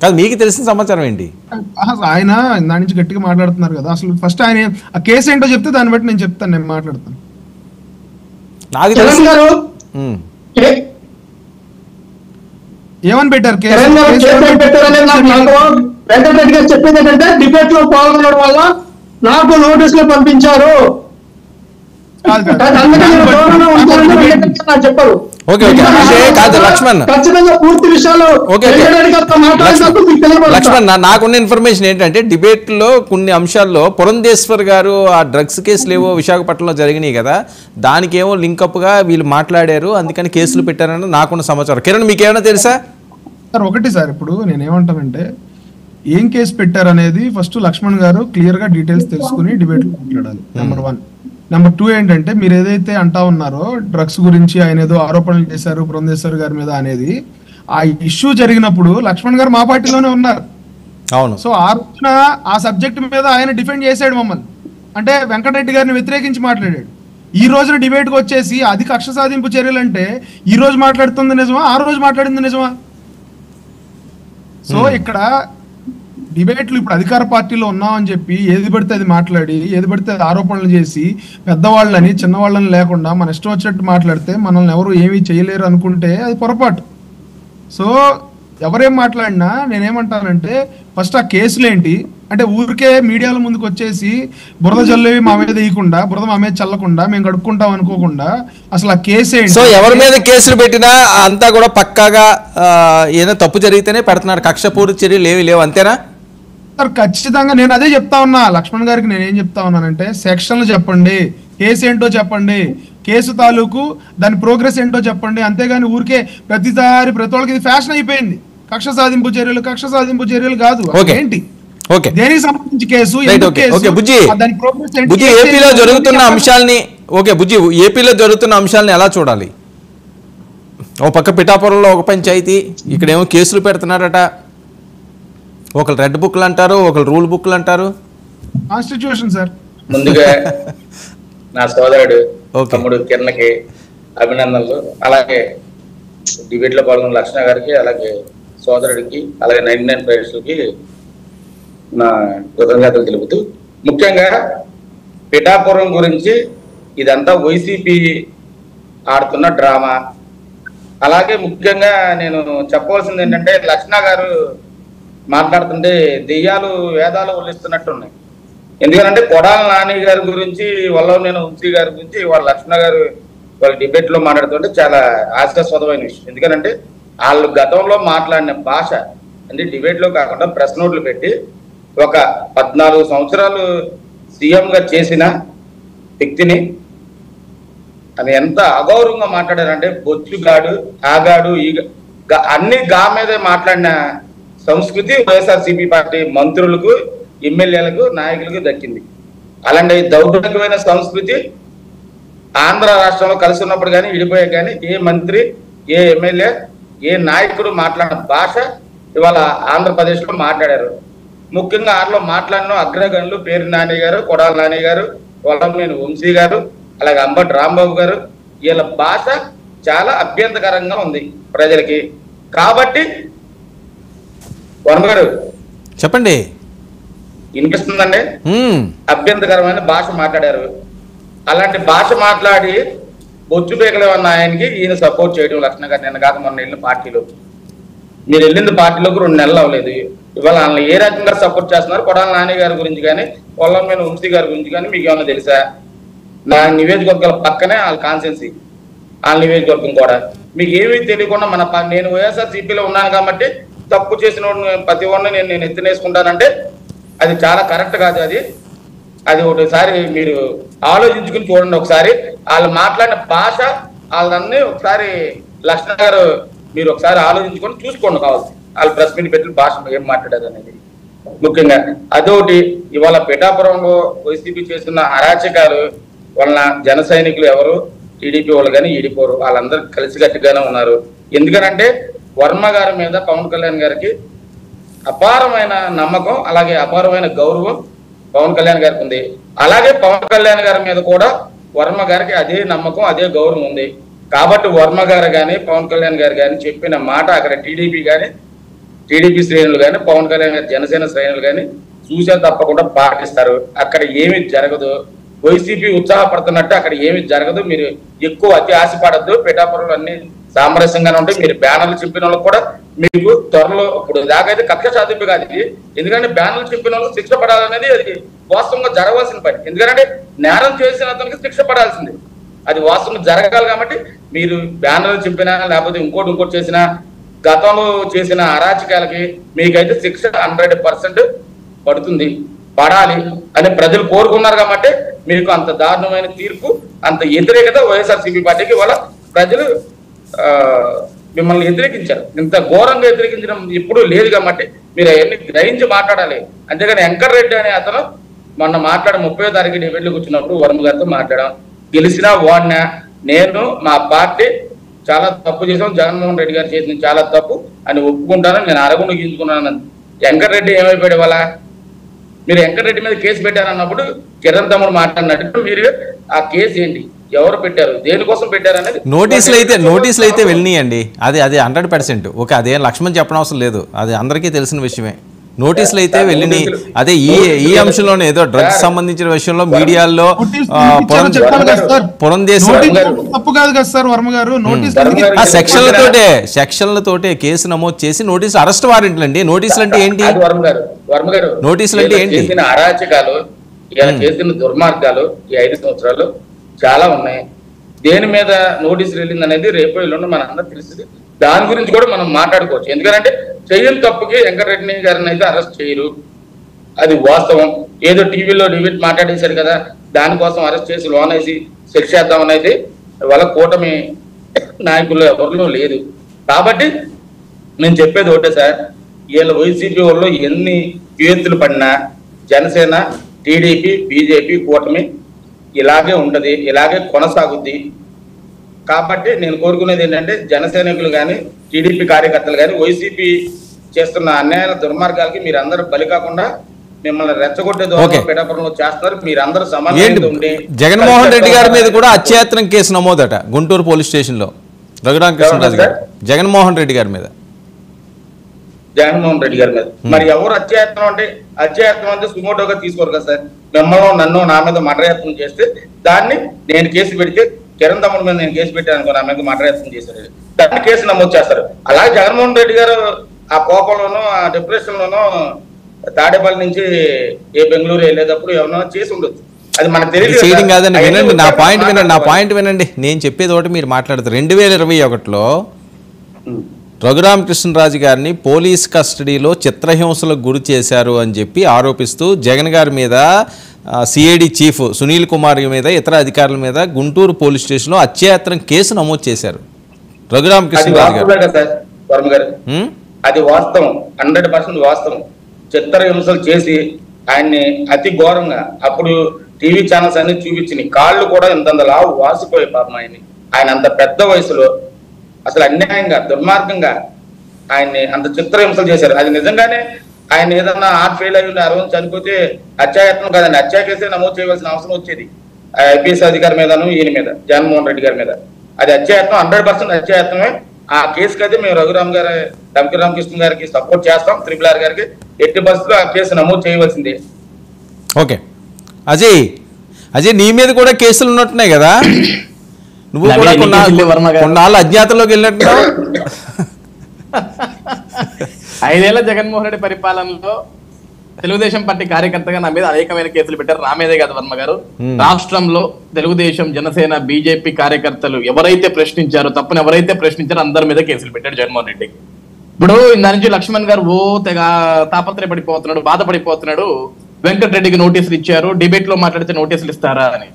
కాదు, మీకు తెలిసిన సమాచారం ఏంటి? ఆయన దాని నుంచి గట్టిగా మాట్లాడుతున్నారు కదా. అసలు ఫస్ట్ ఆయన ఆ కేసు ఏంటో చెప్తే దాన్ని బట్టి నేను చెప్తాను, నేను మాట్లాడతాను. నాకు కిరణ్ తెలుసు. గారు ఏమని పెట్టారు కిరణ్ గారు కేసు పెట్టారనేది నాకు వెంకటరెడ్డి గారు చెప్పేది ఏంటంటే డిబేట్ లో పాల్గొనడం వల్ల నాకు నోటీసులు పంపించారు. చెప్పారు. ఓకే అంటే కాదు లక్ష్మణ్, ఖచ్చితంగా పూర్తి విషయాలు లక్ష్మణ్ నాకున్న ఇన్ఫర్మేషన్ ఏంటంటే డిబేట్ లో కొన్ని అంశాల్లో పురంధేశ్వర్ గారు ఆ డ్రగ్స్ కేసులు ఏవో విశాఖపట్నంలో జరిగినాయి కదా, దానికి ఏమో లింకప్ గా వీళ్ళు మాట్లాడారు, అందుకని కేసులు పెట్టారని నాకున్న సమాచారం. కిరణ్ మీకేమైనా తెలుసా? సార్ ఒకటి సార్, ఇప్పుడు నేనేమంటానంటే ఏం కేసు పెట్టారనేది ఫస్ట్ లక్ష్మణ్ గారు క్లియర్ గా డీటెయిల్స్ తెలుసుకుని డిబేట్ లో మాట్లాడాలి. నెంబర్ 1. నెంబర్ 2 ఏంటంటే మీరు ఏదైతే అంటా ఉన్నారో డ్రగ్స్ గురించి ఆయన ఏదో ఆరోపణలు చేశారు పురంధేశ్వర్ గారి మీద అనేది, ఆ ఇష్యూ జరిగినప్పుడు లక్ష్మణ్ గారు మా పార్టీలోనే ఉన్నారు. అవును. సో ఆ రోజున ఆ సబ్జెక్ట్ మీద ఆయన డిఫెండ్ చేశాడు మమ్మల్ని, అంటే వెంకటరెడ్డి గారిని వ్యతిరేకించి మాట్లాడాడు. ఈ రోజున డిబేట్ కి వచ్చేసి అది కక్ష సాధింపు చర్యలు అంటే ఈ రోజు మాట్లాడుతుంది నిజమా, ఆ రోజు మాట్లాడింది నిజమా? సో ఇక్కడ డిబేట్లు ఇప్పుడు అధికార పార్టీలో ఉన్నామని చెప్పి ఏది పడితే అది మాట్లాడి ఏది పడితే అది ఆరోపణలు చేసి పెద్దవాళ్ళని చిన్నవాళ్ళని లేకుండా మన ఇష్టం వచ్చినట్టు మాట్లాడితే మనల్ని ఎవరు ఏమీ చేయలేరు అనుకుంటే అది పొరపాటు. సో ఎవరేం మాట్లాడినా నేనేమంటానంటే ఫస్ట్ ఆ కేసులేంటి అంటే ఊరికే మీడియాల ముందుకు వచ్చేసి బురద జల్లేవి మా మీద వేయకుండా, బురద మా మీద చల్లకుండా మేము గడుపుకుంటాం అనుకోకుండా అసలు ఆ కేసు ఏంటి. సో ఎవరి మీద కేసులు పెట్టినా అంతా కూడా పక్కాగా ఏదైనా తప్పు జరిగితేనే పెడుతున్నారు, కక్షపూర్తి చర్యలు ఏవి లేవు, అంతేనా? సార్ ఖచ్చితంగా నేను అదే చెప్తా ఉన్నా లక్ష్మణ్ గారికి. నేనేం చెప్తా ఉన్నానంటే సెక్షన్లు చెప్పండి, కేసు ఏంటో చెప్పండి, కేసు తాలూకు దాని ప్రోగ్రెస్ ఏంటో చెప్పండి. అంతేగాని ఊరికే ప్రతిసారి ప్రతి వాళ్ళకి ఇది ఫ్యాషన్ అయిపోయింది. కక్ష సాధింపు చర్యలు కాదు ఏంటి, దేనికి సంబంధించి కేసు, ఏపీలో జరుగుతున్న అంశాలని ఏపీలో జరుగుతున్న అంశాలని ఎలా చూడాలి? ఓ పక్క పిఠాపురంలో ఒక పంచాయతీ, ఇక్కడేమో కేసులు పెడుతున్నారట, ఒకరు రెడ్ బుక్లు అంటారు, ఒకరు రూల్ బుక్లు అంటారు. Constitution sir. ముందుగా నా సోదరుడు తమ్ముడు కిరణ్కి అభినందనలు, అలాగే డిబేట్ లో పాల్గొన్న లక్ష్మణ గారికి, అలాగే సోదరుడికి, అలాగే 99 ప్రైవేట్స్కి నా కృతజ్ఞతలు తెలుపుతూ, ముఖ్యంగా పిఠాపురం గురించి ఇదంతా వైసీపీ ఆడుతున్న డ్రామా. అలాగే ముఖ్యంగా నేను చెప్పవలసింది ఏంటంటే లక్ష్మణ గారు మాట్లాడుతుంటే దెయ్యాలు వేదాలు వల్లిస్తున్నట్టున్నాయి. ఎందుకంటే కొడాల నాని గారి గురించి వల్లభనేని వంశీ గారి గురించి వాళ్ళ లక్ష్మణ గారు వాళ్ళ డిబేట్ లో మాట్లాడుతుంటే చాలా హాస్యాస్పదమైన విషయం. ఎందుకంటే వాళ్ళు గతంలో మాట్లాడిన భాష అంటే డిబేట్ లో కాకుండా ప్రెస్ నోట్లు పెట్టి ఒక 14 సంవత్సరాలు సీఎం గా చేసిన వ్యక్తిని అది ఎంత అగౌరవంగా మాట్లాడారంటే బొచ్చుగాడు, ఆగాడు, అన్ని గా మీదే మాట్లాడిన సంస్కృతి వైఎస్ఆర్సీపీ పార్టీ మంత్రులకు, ఎమ్మెల్యేలకు, నాయకులకు దక్కింది. అలాంటి దౌర్భాగ్యమైన సంస్కృతి ఆంధ్ర రాష్ట్రంలో కలిసి ఉన్నప్పుడు కానీ విడిపోయాక కానీ ఏ మంత్రి, ఏ ఎమ్మెల్యే, ఏ నాయకుడు మాట్లాడిన భాష ఇవాళ ఆంధ్రప్రదేశ్లో మాట్లాడారు. ముఖ్యంగా ఆటలో మాట్లాడిన అగ్రగణులు పేరు నాని గారు, కొడాల నాని గారు, వల్లభనేని వంశీ గారు, అలాగే అంబటి రాంబాబు గారు, వీళ్ళ భాష చాలా అభ్యంతకరంగా ఉంది ప్రజలకి. కాబట్టి వర్మ గారు చెప్పండి, వినిపిస్తుందండి? అభ్యంతకరమైన భాష మాట్లాడారు. అలాంటి భాష మాట్లాడి బొచ్చు పేకలు ఉన్న ఆయనకి ఈయన సపోర్ట్ చేయడం లక్ష్మణ గారు నిన్న కాక మొన్న వెళ్ళిన పార్టీలో. మీరు వెళ్ళింది పార్టీలోకి 2 నెలలు అవ్వలేదు. ఇవాళ వాళ్ళని ఏ రకంగా సపోర్ట్ చేస్తున్నారు? కొడాల నాని గారి గురించి కానీ వల్లభనేని వంశీ గారి గురించి కానీ మీకు ఏమైనా తెలుసా? నా నియోజకవర్గాల పక్కనే వాళ్ళ కాన్స్టిట్యున్సీ, వాళ్ళ నియోజకవర్గం కూడా మీకు ఏమీ తెలియకుండా నేను వైఎస్ఆర్సీపీలో ఉన్నాను కాబట్టి తప్పు చేసిన ప్రతి ఒక్కరిని నేను ఎత్తినేసుకుంటానంటే అది చాలా కరెక్ట్ కాదు. అది ఒకటిసారి మీరు ఆలోచించుకుని చూడండి. ఒకసారి వాళ్ళు మాట్లాడిన భాష వాళ్ళన్నీ ఒకసారి లక్ష్మణ గారు మీరు ఒకసారి ఆలోచించుకొని చూసుకోండి. కావాలి వాళ్ళు ప్రెస్ మీట్ పెట్టిన భాష ఏం మాట్లాడారు అనేది. ముఖ్యంగా అదొకటి. ఇవాళ పిఠాపురంలో వైసీపీ చేస్తున్న అరాచకాలు వలన జన సైనికులు ఎవరు టీడీపీ వాళ్ళు కానీ ఈడిపోరు, వాళ్ళందరూ కలిసికట్టుగానే ఉన్నారు. ఎందుకనంటే వర్మ గారి మీద పవన్ కళ్యాణ్ గారికి అపారమైన నమ్మకం, అలాగే అపారమైన గౌరవం పవన్ కళ్యాణ్ గారికి ఉంది. అలాగే పవన్ కళ్యాణ్ గారి మీద కూడా వర్మ గారికి అదే నమ్మకం, అదే గౌరవం ఉంది. కాబట్టి వర్మ గారు కానీ పవన్ కళ్యాణ్ గారు కానీ చెప్పిన మాట అక్కడ టీడీపీ శ్రేణులు కానీ పవన్ కళ్యాణ్ గారి జనసేన శ్రేణులు కానీ చూసే తప్పకుండా పాటిస్తారు. అక్కడ ఏమీ జరగదు. వైసీపీ ఉత్సాహపడుతున్నట్టు అక్కడ ఏమి జరగదు. మీరు ఎక్కువ అతి ఆశపడద్దు. పిఠాపురంలో అన్ని సామరస్యంగానే ఉంటాయి. మీరు బ్యానర్లు చింపిన వాళ్ళకి కూడా మీకు త్వరలో, ఇప్పుడు దాకైతే కక్ష సాధింపు కాదు ఇది. ఎందుకంటే బ్యానర్లు చింపిన వాళ్ళకి శిక్ష పడాలనేది అది వాస్తవంగా జరగాల్సిన పని. ఎందుకంటే నేరం చేసిన అతనికి శిక్ష పడాల్సింది, అది వాస్తవంగా జరగాలి. కాబట్టి మీరు బ్యానర్లు చింపినా లేకపోతే ఇంకోటి చేసినా, గతంలో చేసిన అరాచకాలకి మీకైతే శిక్ష 100% పడుతుంది, పడాలి అని ప్రజలు కోరుకున్నారు. కాబట్టి మీకు అంత దారుణమైన తీర్పు, అంత వ్యతిరేకత వైఎస్ఆర్సీపీ పార్టీకి ఇవాళ ప్రజలు మిమ్మల్ని వ్యతిరేకించారు. ఇంత ఘోరంగా వ్యతిరేకించడం ఎప్పుడూ లేదు. కాబట్టి మీరు అవన్నీ గ్రహించి మాట్లాడాలి. అంతేగాని వెంకట్ రెడ్డి అనే అతను మొన్న మాట్లాడ 30వ తారీఖు డిబేట్లు కూర్చున్నప్పుడు వర్మ గారితో మాట్లాడాం, గెలిచినా ఓడినా నేను మా పార్టీ చాలా తప్పు చేసాం, జగన్మోహన్ రెడ్డి గారు చేసిన చాలా తప్పు అని ఒప్పుకుంటాను, నేను అరగుండు గీంచుకున్నాను. వెంకట్ రెడ్డి ఏమైపోయాడు వాళ్ళ? మీరు వెంకటరెడ్డి మీద కేసు పెట్టారన్నప్పుడు కిరణ్ తమ్ముడు మాట్లాడినట్టు మీరు ఆ కేసు ఏంటి, ఎవరు పెట్టారు, దేనికోసం పెట్టారు అనేది నోటీసులు అయితే వెళ్ళినాయండి. అది 100%. ఓకే, అదేం లక్ష్మణ్ చెప్పనవసరం లేదు, అది అందరికీ తెలిసిన విషయమే. నోటీసులు అయితే వెళ్ళినాయి. అదే ఈ అంశంలోనే ఏదో డ్రగ్స్ సంబంధించిన విషయంలో మీడియాలో సెక్షన్లతోటే కేసు నమోదు చేసి నోటీసులు, అరెస్ట్ వారెంట్లు అండి. నోటీసులు అంటే ఏంటి? నోటీసులు అంటే ఏంటి? అరాచకాలు, చేసిన దుర్మార్గాలు ఈ 5 సంవత్సరాలు చాలా ఉన్నాయి. దేని మీద నోటీసులు వెళ్ళింది అనేది రేపు ఎల్లుండి మన అందరూ తెలిసింది. దాని గురించి కూడా మనం మాట్లాడుకోవచ్చు. ఎందుకంటే చెయ్యని తప్పుకి వెంకటరెడ్డి గారిని అయితే అరెస్ట్ చేయరు, అది వాస్తవం. ఏదో టీవీలో డిబేట్ మాట్లాడేశారు కదా, దానికోసం అరెస్ట్ చేసి లోన్ వేసి శిక్ష చేద్దామని అయితే వాళ్ళ కూటమి నాయకులు ఎవరిలో లేదు. కాబట్టి నేను చెప్పేది ఒకటే సార్, వీళ్ళ వైసీపీ వాళ్ళు ఎన్ని పేతులు పడినా జనసేన, టీడీపీ, బీజేపీ కూటమి ఇలాగే ఉంటది, ఇలాగే కొనసాగుద్ది. కాబట్టి నేను కోరుకునేది ఏంటంటే జనసైనికులు కానీ, టీడీపీ కార్యకర్తలు కానీ వైసీపీ చేస్తున్న అన్యాయాల దుర్మార్గాలకి మీరు అందరూ బలి కాకుండా మిమ్మల్ని రెచ్చగొట్టే ద్వారా పిఠాపురంలో చేస్తారు. మీరు అందరూ సమానంగా ఉండి, జగన్మోహన్ రెడ్డి గారి మీద కూడా అత్యాయత్నం కేసు నమోదట గుంటూరు పోలీస్ స్టేషన్ లో. రఘురామకృష్ణరాజు గారు జగన్మోహన్ రెడ్డి గారి మీద మరి ఎవరు అత్యాయత్నం అంటే, అత్యాయత్నం అంటే సుమోటోగా తీసుకోరు కదా సార్. మిమ్మల్ని నన్ను నా మీద మర్డరయత్నం చేస్తే దాన్ని నేను కేసు పెడితే, కిరణ్ తమ్ముడి మీద నేను కేసు పెట్టాను అనుకో, నా మీద మర్డరయత్నం చేశారు, దాన్ని కేసు నమోదు చేస్తారు. అలాగే జగన్మోహన్ రెడ్డి గారు ఆ కోపంలోనూ ఆ డిప్రెషన్ లోనూ తాడేపల్లి నుంచి బెంగళూరు వెళ్ళేటప్పుడు ఏమన్నా చేసి ఉండొచ్చు, అది మనకు తెలియదు. చేయడం కాదండి, వినండి నా పాయింట్ వినండి. నేను చెప్పేది ఒకటి, మీరు మాట్లాడతారు. 2021లో రఘురామకృష్ణరాజు గారిని పోలీస్ కస్టడీలో చిత్రహింసలకు గురి చేశారు అని చెప్పి ఆరోపిస్తూ జగన్ గారి మీద, సిఐడి చీఫ్ సునీల్ కుమార్ మీద, ఇతర అధికారుల మీద గుంటూరు పోలీస్ స్టేషన్లో అత్యాయత్నం కేసు నమోదు చేశారు రఘురామకృష్ణరాజు గారు. అది వాస్తవం, 100% వాస్తవం. చిత్రహింసలు చేసి ఆయన్ని అతి ఘోరంగా అప్పుడు టీవీ ఛానల్స్ అన్ని చూపించినాయి. కాళ్ళు కూడా ఇంత లావు వాసిపోయి పాపం ఆయన అంత పెద్ద వయసులో అసలు అన్యాయంగా, దుర్మార్గంగా ఆయన్ని అంత చిత్రహింసలు చేశారు. అది నిజంగానే ఆయన ఏదన్నా హార్ట్ ఫెయిల్ అయ్యి ఆ రోజు చనిపోతే అత్యాయత్నం కాదండి, హత్య కేసే నమోదు చేయవలసిన అవసరం వచ్చేది ఐపీఎస్ అధికారి మీదను, ఈయన మీద, జగన్మోహన్ రెడ్డి గారి మీద. అది అత్యాయత్నం, 100% అత్యాయత్నమే. ఆ కేసుకి అయితే మేము రఘురామకృష్ణ గారికి సపోర్ట్ చేస్తాం, RRR గారికి. ఎట్టి పరిస్థితుల్లో ఆ కేసు నమోదు చేయవలసిందే. ఓకే అజయ్, నీ మీద కూడా కేసులు ఉన్నట్టున్నాయి కదా, నువ్వు కూడా కొన్నాళ్ళు అజ్ఞాతంలోకి వెళ్ళినట్టున్నావు. 5 ఏళ్ల జగన్మోహన్ రెడ్డి పరిపాలనలో తెలుగుదేశం పార్టీ కార్యకర్తగా నా మీద అనేకమైన కేసులు పెట్టారు. నా మీదే కాదు వర్మ గారు, రాష్ట్రంలో తెలుగుదేశం, జనసేన, బీజేపీ కార్యకర్తలు ఎవరైతే ప్రశ్నించారో, తప్పును ఎవరైతే ప్రశ్నించారో అందరి మీద కేసులు పెట్టాడు జగన్మోహన్ రెడ్డి. ఇప్పుడు దాని నుంచి లక్ష్మణ్ గారు తెగ తాపత్రయపడిపోతున్నాడు, బాధపడిపోతున్నాడు. వెంకటరెడ్డికి నోటీసులు ఇచ్చారు, డిబేట్ లో మాట్లాడితే నోటీసులు ఇస్తారా అని.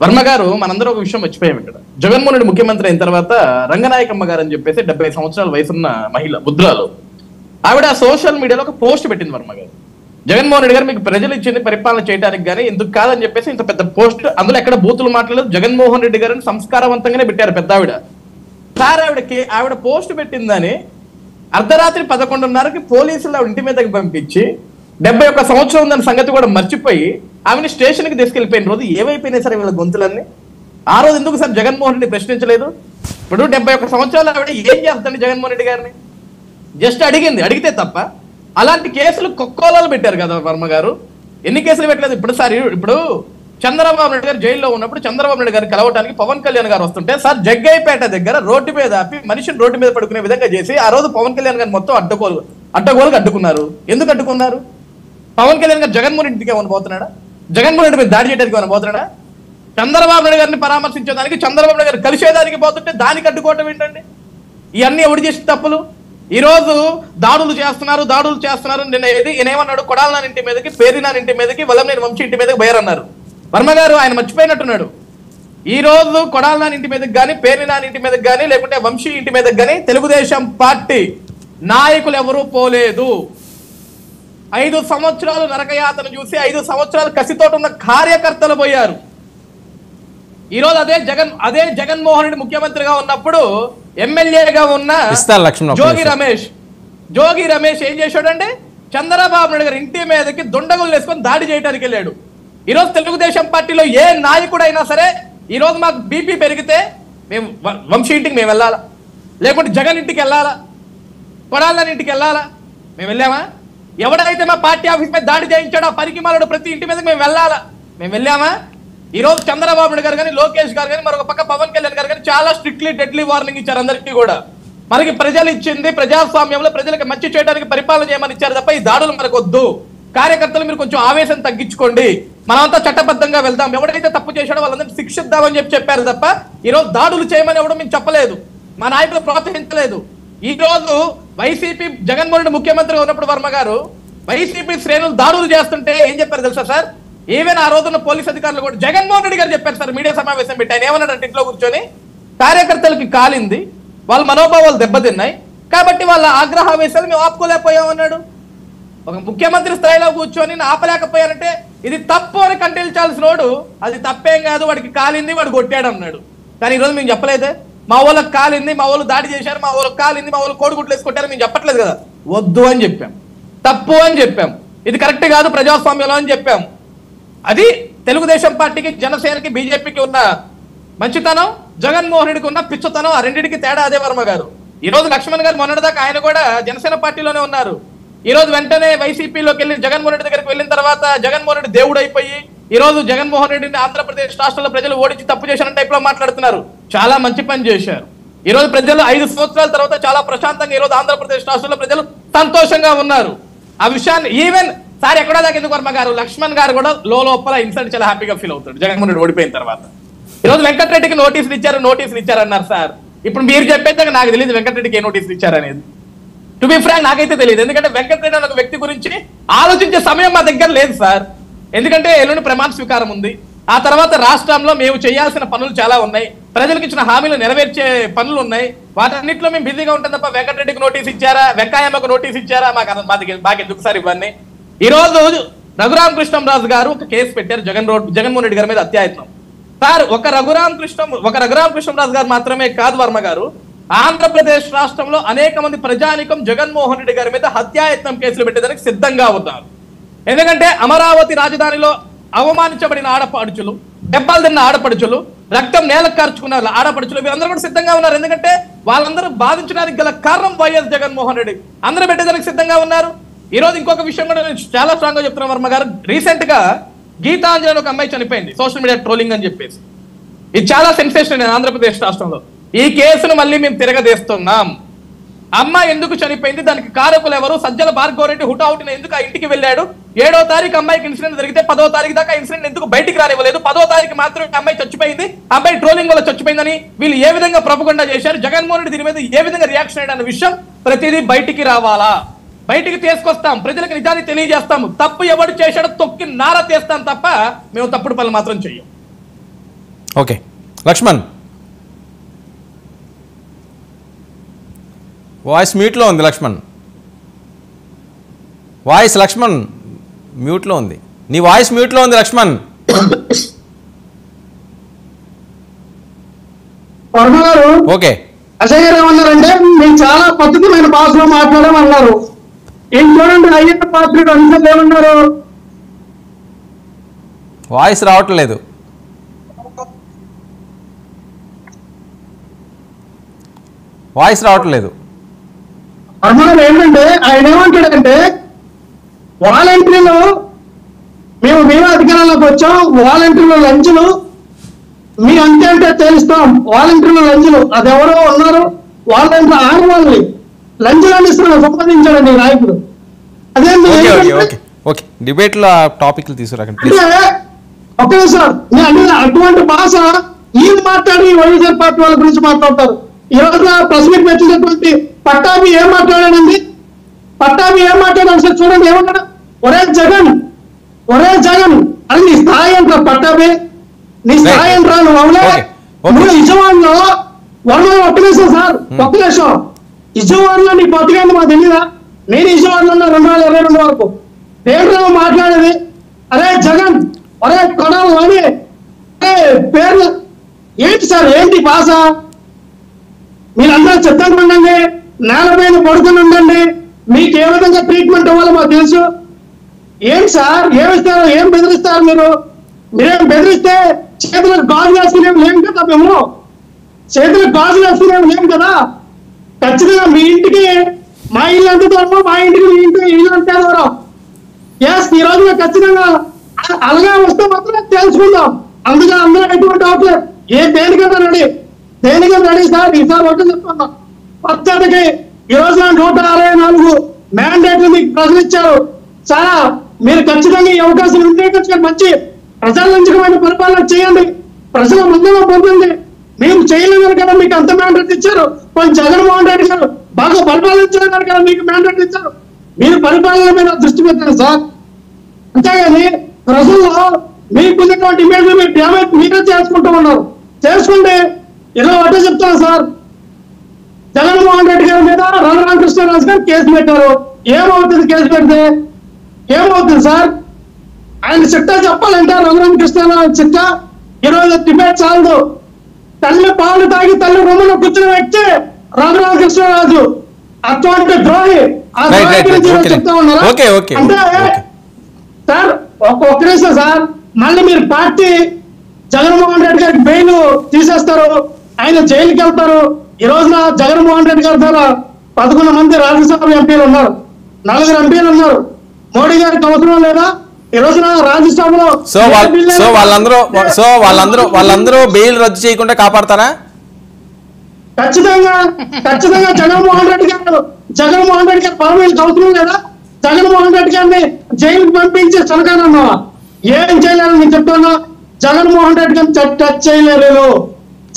వర్మ గారు, మనందరూ ఒక విషయం మర్చిపోయాం ఇక్కడ. జగన్మోహన్ రెడ్డి ముఖ్యమంత్రి అయిన తర్వాత రంగనాయకమ్మ గారు అని చెప్పేసి 70 సంవత్సరాల వయసున్న మహిళ, ముద్రాలు, ఆవిడ సోషల్ మీడియాలో ఒక పోస్ట్ పెట్టింది. వర్మ గారు, జగన్మోహన్ రెడ్డి గారు మీకు ప్రజలు ఇచ్చింది పరిపాలన చేయడానికి కానీ ఎందుకు కాదని చెప్పేసి ఇంత పెద్ద పోస్ట్, అందులో ఎక్కడ బూతులు మాట్లాడలేదు. జగన్మోహన్ రెడ్డి గారిని సంస్కారవంతంగానే పెట్టారు పెద్ద ఆవిడ. సార్ ఆవిడ పోస్ట్ పెట్టిందని అర్ధరాత్రి 11:30కి పోలీసులు ఆవిడ ఇంటి మీదకి పంపించి 71 సంవత్సరం ఉందన్న సంగతి కూడా మర్చిపోయి ఆమెని స్టేషన్కి తీసుకెళ్లిపోయిన రోజు ఏమైపోయినాయి సార్ వీళ్ళ గొంతులన్నీ? ఆ రోజు ఎందుకు సార్ జగన్మోహన్ రెడ్డి ప్రశ్నించలేదు? ఇప్పుడు 71 సంవత్సరాలు ఆవిడ ఏం చేస్తుంది జగన్మోహన్ రెడ్డి గారిని? జస్ట్ అడిగితే తప్ప. అలాంటి కేసులు కొక్కోలాలు పెట్టారు కదా వర్మ గారు, ఎన్ని కేసులు పెట్టలేదు. ఇప్పుడు చంద్రబాబు నాయుడు గారు జైల్లో ఉన్నప్పుడు చంద్రబాబు నాయుడు గారు కలవడానికి పవన్ కళ్యాణ్ గారు వస్తుంటే సార్ జగ్గయ్యపేట దగ్గర రోడ్డు మీద ఆపి మనిషిని రోడ్డు మీద పడుకునే విధంగా చేసి ఆ రోజు పవన్ కళ్యాణ్ గారు మొత్తం అడ్డగోలుగా అడ్డుకున్నారు. ఎందుకు అడ్డుకున్నారు? పవన్ కళ్యాణ్ గారు జగన్మోహన్ రెడ్డికి ఏమైనా పోతున్నాడా? జగన్మోహన్ రెడ్డి మీద దాడి చేయడానికి ఏమైనా పోతున్నాడా? చంద్రబాబు నాయుడు గారిని పరామర్శించేదానికి చంద్రబాబు నాయుడు గారు కలిసేదానికి పోతుంటే దానికి అడ్డుకోవటం ఏంటండి? ఇవన్నీ ఎవడు చేసిన తప్పులు? ఈ రోజు దాడులు చేస్తున్నారు. నిన్న ఏమన్నాడు? కొడాలనాని ఇంటి మీదకి, పేరినాని ఇంటి మీదకి, వల్లంనేని వంశీ ఇంటి మీదకి బయరన్నారు. వర్మ గారు ఆయన మర్చిపోయినట్టున్నాడు. ఈ రోజు కొడాలనాని ఇంటి మీదకి కానీ, పేరినాని ఇంటి మీదకి కానీ, లేకుంటే వంశీ ఇంటి మీదకి కానీ తెలుగుదేశం పార్టీ నాయకులు ఎవరూ పోలేదు. 5 సంవత్సరాలు నరకయాతన చూసి 5 సంవత్సరాలు కసితోట ఉన్న కార్యకర్తలు పోయారు. ఈ రోజు అదే జగన్మోహన్ రెడ్డి ముఖ్యమంత్రిగా ఉన్నప్పుడు ఎమ్మెల్యేగా ఉన్న జోగి రమేష్ ఏం చేశాడంటే చంద్రబాబు నాయుడు గారి ఇంటి మీదకి దుండగులు వేసుకొని దాడి చేయడానికి వెళ్ళాడు. ఈ రోజు తెలుగుదేశం పార్టీలో ఏ నాయకుడైనా సరే ఈ రోజు మాకు బీపీ పెరిగితే మేము వంశీ ఇంటికి మేము వెళ్ళాలా, లేకుంటే జగన్ ఇంటికి వెళ్ళాలా, కొడాలని ఇంటికి వెళ్ళాలా? మేము వెళ్ళామా? ఎవడైతే మా పార్టీ ఆఫీస్ మీద దాడి చేయించాడో ఆ పనికి మాలడు ప్రతి ఇంటి మీదకి మేము వెళ్ళాలా? మేము వెళ్ళామా? ఈ రోజు చంద్రబాబు నాయుడు గారు కానీ, లోకేష్ గారు కానీ, మరొక పక్క పవన్ కళ్యాణ్ గారు కానీ చాలా స్ట్రిక్ట్లీ డెడ్లీ వార్నింగ్ ఇచ్చారు అందరికీ కూడా. మనకి ప్రజలు ఇచ్చింది ప్రజాస్వామ్యంలో ప్రజలకు మంచి చేయడానికి పరిపాలన చేయమని ఇచ్చారు తప్ప ఈ దాడులు మనకు వద్దు. కార్యకర్తలు మీరు కొంచెం ఆవేశం తగ్గించుకోండి, మనమంతా చట్టబద్ధంగా వెళ్దాం, ఎవడైతే తప్పు చేశాడో వాళ్ళందరినీ శిక్షిద్దామని చెప్పారు తప్ప ఈ రోజు దాడులు చేయమని ఎవడో మేము చెప్పలేదు, మా నాయకులు ప్రోత్సహించలేదు. ఈ రోజు వైసీపీ జగన్మోహన్ రెడ్డి ముఖ్యమంత్రిగా ఉన్నప్పుడు వర్మ గారు వైసీపీ శ్రేణులు దాడులు చేస్తుంటే ఏం చెప్పారు తెలుసా సార్? ఈవెన్ ఆ రోజున్న పోలీస్ అధికారులు కూడా జగన్మోహన్ రెడ్డి గారు చెప్పారు సార్, మీడియా సమావేశం పెట్టి. ఆయన ఏమన్నాడంటే ఇంట్లో కూర్చొని కార్యకర్తలకి కాలింది, వాళ్ళ మనోభావాలు దెబ్బతిన్నాయి కాబట్టి వాళ్ళ ఆగ్రహావేశాలు మేము ఆపుకోలేకపోయామన్నాడు. ఒక ముఖ్యమంత్రి స్థాయిలో కూర్చొని ఆపలేకపోయారంటే ఇది తప్పు అని కంటించాల్సిన వాడు అది తప్పేం కాదు, వాడికి కాలింది, వాడు కొట్టాడు అన్నాడు. కానీ ఈరోజు మేము చెప్పలేదే, మా వాళ్ళకి కాలింది, మా వాళ్ళు దాడి చేశారు, మా వాళ్ళకి కాలింది, మా వాళ్ళు కోడిగుడ్లు వేసి కొట్టారు మేము చెప్పట్లేదు కదా. వద్దు అని చెప్పాం, తప్పు అని చెప్పాం, ఇది కరెక్ట్ కాదు ప్రజాస్వామ్యంలో అని చెప్పాం. అది తెలుగుదేశం పార్టీకి, జనసేనకి, బీజేపీకి ఉన్న మంచితనం, జగన్మోహన్ రెడ్డికి ఉన్న పిచ్చతనం, ఆ రెండింటికి తేడా అదే వర్మ గారు. ఈ రోజు లక్ష్మణ్ గారు మొన్నటిదాకా ఆయన కూడా జనసేన పార్టీలోనే ఉన్నారు. ఈ రోజు వెంటనే వైసీపీలోకి వెళ్ళి జగన్మోహన్ రెడ్డి దగ్గరికి వెళ్ళిన తర్వాత జగన్మోహన్ రెడ్డి దేవుడు అయిపోయి ఈ రోజు జగన్మోహన్ రెడ్డిని ఆంధ్రప్రదేశ్ రాష్ట్రంలో ప్రజలు ఓడించి తప్పు చేశారని టైప్ లో మాట్లాడుతున్నారు. చాలా మంచి పని చేశారు. ఈ రోజు ప్రజలు 5 సంవత్సరాల తర్వాత చాలా ప్రశాంతంగా ఈ రోజు ఆంధ్రప్రదేశ్ రాష్ట్రంలో ప్రజలు సంతోషంగా ఉన్నారు. ఆ విషయాన్ని ఈవెన్ సార్ ఎక్కడో దాకా ఎందుకు వర్మ గారు, లక్ష్మణ్ గారు కూడా లోపల ఇన్సల్ట్ చాలా హ్యాపీగా ఫీల్ అవుతాడు జగన్మోహన్ రెడ్డి ఓడిపోయిన తర్వాత. ఈ రోజు వెంకటరెడ్డికి నోటీసులు ఇచ్చారు అన్నారు సార్. ఇప్పుడు మీరు చెప్పేదాకా నాకు తెలియదు వెంకటరెడ్డికి ఏ నోటీసులు ఇచ్చారనేది. టు బి ఫ్రాంక్ నాకైతే తెలియదు, ఎందుకంటే వెంకటరెడ్డి అనే ఒక వ్యక్తి గురించి ఆలోచించే సమయం మా దగ్గర లేదు సార్. ఎందుకంటే ఎల్లుండి ప్రమాణ స్వీకారం ఉంది, ఆ తర్వాత రాష్ట్రంలో మేము చేయాల్సిన పనులు చాలా ఉన్నాయి, ప్రజలకు ఇచ్చిన హామీలు నెరవేర్చే పనులు ఉన్నాయి, వాటన్నిటిలో మేము బిజీగా ఉంటాం తప్ప వెంకటరెడ్డికి నోటీస్ ఇచ్చారా, వెంకయ్యమ్మకు నోటీస్ ఇచ్చారా మాకు ఎందుకు సార్ ఇవన్నీ. ఈ రోజు రఘురామకృష్ణంరాజు గారు ఒక కేసు పెట్టారు జగన్మోహన్ రెడ్డి గారి మీద అత్యాయత్నం. సార్ ఒక రఘురామకృష్ణంరాజు గారు మాత్రమే కాదు వర్మ గారు, ఆంధ్రప్రదేశ్ రాష్ట్రంలో అనేక మంది ప్రజానికం జగన్మోహన్ రెడ్డి గారి మీద హత్యాయత్నం కేసులు పెట్టేదానికి సిద్ధంగా ఉన్నారు. ఎందుకంటే అమరావతి రాజధానిలో అవమానించబడిన ఆడపడుచులు, దెబ్బలు తిన్న ఆడపడుచులు, రక్తం నేలకు కార్చుకున్న ఆడపడుచులు వీళ్ళందరూ కూడా సిద్ధంగా ఉన్నారు. ఎందుకంటే వాళ్ళందరూ బాధించడానికి గల కారణం వైఎస్ జగన్మోహన్ రెడ్డి, అందరూ పెట్టేదానికి సిద్ధంగా ఉన్నారు. ఈ రోజు ఇంకొక విషయం కూడా నేను చాలా స్ట్రాంగ్ గా చెప్తున్నాను వర్మ గారు. రీసెంట్ గా గీతాంజలి ఒక అమ్మాయి చనిపోయింది సోషల్ మీడియా ట్రోలింగ్ అని చెప్పేసి. ఇది చాలా సెన్సేషన్ ఆంధ్రప్రదేశ్ రాష్ట్రంలో. ఈ కేసును మళ్ళీ మేము తిరగదేస్తున్నాం. అమ్మాయి ఎందుకు చనిపోయింది, దానికి కారకులు ఎవరు, సజ్జల భార్గవరెడ్డి హుటాహుటిన ఎందుకు ఆ ఇంటికి వెళ్ళాడు, 7వ తారీఖు అమ్మాయికి ఇన్సిడెంట్ జరిగితే 10వ తారీఖు దాకా ఇన్సిడెంట్ ఎందుకు బయటికి రానివ్వలేదు, 10వ తారీఖు మాత్రమే అమ్మాయి చచ్చిపోయింది, అమ్మాయి ట్రోలింగ్ వల్ల చచ్చిపోయిందని వీళ్ళు ఏ విధంగా ప్రొపగండా చేశారు, జగన్మోహన్ రెడ్డి దీని మీద ఏ విధంగా రియాక్షన్ అయ్యాడు అన్న విషయం ప్రతిదీ బయటికి రావాలా, బయటికి తీసుకొస్తాం, ప్రజలకు నిజాన్ని తెలియజేస్తాము. తప్పు ఎవడు చేశాడో తొక్కి నార తీస్తాం తప్ప మేము తప్పుడు పనులు మాత్రం చెయ్యం. ఓకే లక్ష్మణ్, వాయిస్ మ్యూట్లో ఉంది లక్ష్మణ్, లక్ష్మణ్ మ్యూట్లో ఉంది, నీ వాయిస్ మ్యూట్లో ఉంది లక్ష్మణ్. ఓకే అజయ్ గారు ఏమన్నారంటే మేము చాలా పద్ధతిమైన భాషలో మాట్లాడామన్నారు. ఏం చూడండి అయ్యన్న పాత్రుడు అంశాలు ఏమన్నారు, వాయిస్ రావట్లేదు. అన్నారు ఏంటంటే ఆయన ఏమంటాడంటే వాలంటీర్లు మేము అధికారంలోకి వచ్చాం, వాలంటీర్ల లంచులు మీ అంతే అంటే తెలుస్తాం. వాలంటీర్ల లంచులు అది ఎవరో ఉన్నారు, వాలంటీర్ల ఆడవాళ్ళని లంచులు ఇస్తున్నారు, సంపాదించాడండి నాయకుడు. ఓకే డిబేట్ లో టాపిక్లు తీసుకురాకండి. అంటే ఒకే సార్ అటువంటి భాష ఈయన మాట్లాడి వైఎస్ఆర్ పార్టీ వాళ్ళ గురించి మాట్లాడతారు. ఈ రోజు ప్రెస్ మీట్ పెట్టినటువంటి పట్టాభి ఏం మాట్లాడాడండి? పట్టాభి ఏం మాట్లాడాడు సార్ చూడండి, ఏమన్నాడు? ఒరే జగన్ అని నీ స్థాయి అంటారు. పట్టాభి నీ స్థాయి అంటారు. నువ్వు విజయవాడలో ఒక్క నిమిషం సార్, ఒక్క నిమిషం. విజయవాడలో నీ బతికేంది మాకు తెలియదా? నేను విజయవాడలో ఉన్నా 2022 వరకు. దేంట్లో మాట్లాడేది? అరే జగన్, అరే కొడాలి అని పేర్లు ఏంటి సార్? ఏంటి భాష? మీరందరూ చెప్తాను ఉండండి, నేలపైన పడుకుని ఉండండి, మీకు ఏ విధంగా ట్రీట్మెంట్ ఇవ్వాలో మాకు తెలుసు. ఏంటి సార్ ఏమిస్తారు? ఏం బెదిరిస్తారు మీరు? మీరేం బెదిరిస్తే చేతులకు గాజులు వేసుకునేవి లేము కదా, మేము చేతులకు గాజులు వేసుకునేవి లేము కదా. ఖచ్చితంగా మీ ఇంటికి మా ఇల్లు ఎంత దూరం, మా ఇంటికి మీ ఇంటికి ఇల్లు అంతే దూరం. ఎస్, ఈ రోజున ఖచ్చితంగా అలాగే వస్తే మాత్రం తెలుసుకుందాం. అందుకే అందరూ ఎటువంటి అవట్లేదు. దేనికైనా రెడీ సార్. ఈసారి ఒకటి చెప్తున్నా, పచ్చడికి ఈ రోజున 164 మ్యాండేట్లు మీకు ప్రజలు ఇచ్చారు. చాలా మీరు ఖచ్చితంగా ఈ అవకాశం వినియోగించుకొని మంచి ప్రజాలంచకమైన పరిపాలన చేయండి, ప్రజల ముందులో పొందండి. మేము చేయలేదని కదా మీకు అంత మ్యాండేట్ ఇచ్చారు. కొంచెం జగన్మోహన్ రెడ్డి గారు బాగా పరిపాలించలేదని కదా మీకు మ్యాండేట్ ఇచ్చారు. మీరు పరిపాలన మీద దృష్టి పెట్టండి సార్. అంతేగాని ప్రజల్లో మీకున్నటువంటి ఇమేజ్ మీరు డ్యామేజ్ మీరే చేసుకుంటూ ఉన్నారు. చేసుకుంటే ఇలా ఒకటే చెప్తాను సార్, జగన్మోహన్ రెడ్డి గారి మీద రఘురామకృష్ణరాజు గారు కేసు పెట్టారు. ఏమవుతుంది కేసు పెడితే? ఏమవుతుంది సార్? ఆయన చిట్టా చెప్పాలంటే రఘురామకృష్ణరాజు చిట్టా ఈరోజు డిబేట్ చాలదు. తల్లి పాలు తాగి తల్లి రూములో కూర్చున్న వ్యక్తి రఘురామకృష్ణరాజు. అటువంటి ద్రోహి. ఆ ద్రోహి గురించి చెప్తా ఉన్నారా? అంటే సార్ ఒక్క నిమిషం సార్, మళ్ళీ మీరు పార్టీ జగన్మోహన్ రెడ్డి గారికి బెయిల్ తీసేస్తారు, ఆయన జైలుకి వెళ్తారు. ఈ రోజున జగన్మోహన్ రెడ్డి గారి ద్వారా 11 మంది రాజ్యసభ ఎంపీలు ఉన్నారు, 4 ఎంపీలు ఉన్నారు. మోడీ గారికి అవసరం లేదా? ఈ రోజున రాజ్యసభలో వాళ్ళందరూ బెయిల్ రద్దు చేయకుండా కాపాడతారా? ఖచ్చితంగా జగన్మోహన్ రెడ్డి గారు పర్మనెంట్ అవసరం లేదా? జగన్మోహన్ రెడ్డి గారిని జైలుకి పంపించి చనకానన్నావా? ఏం చేయలేరు నేను చెప్తున్నా. జగన్మోహన్ రెడ్డి గారిని టచ్ చేయలేరు.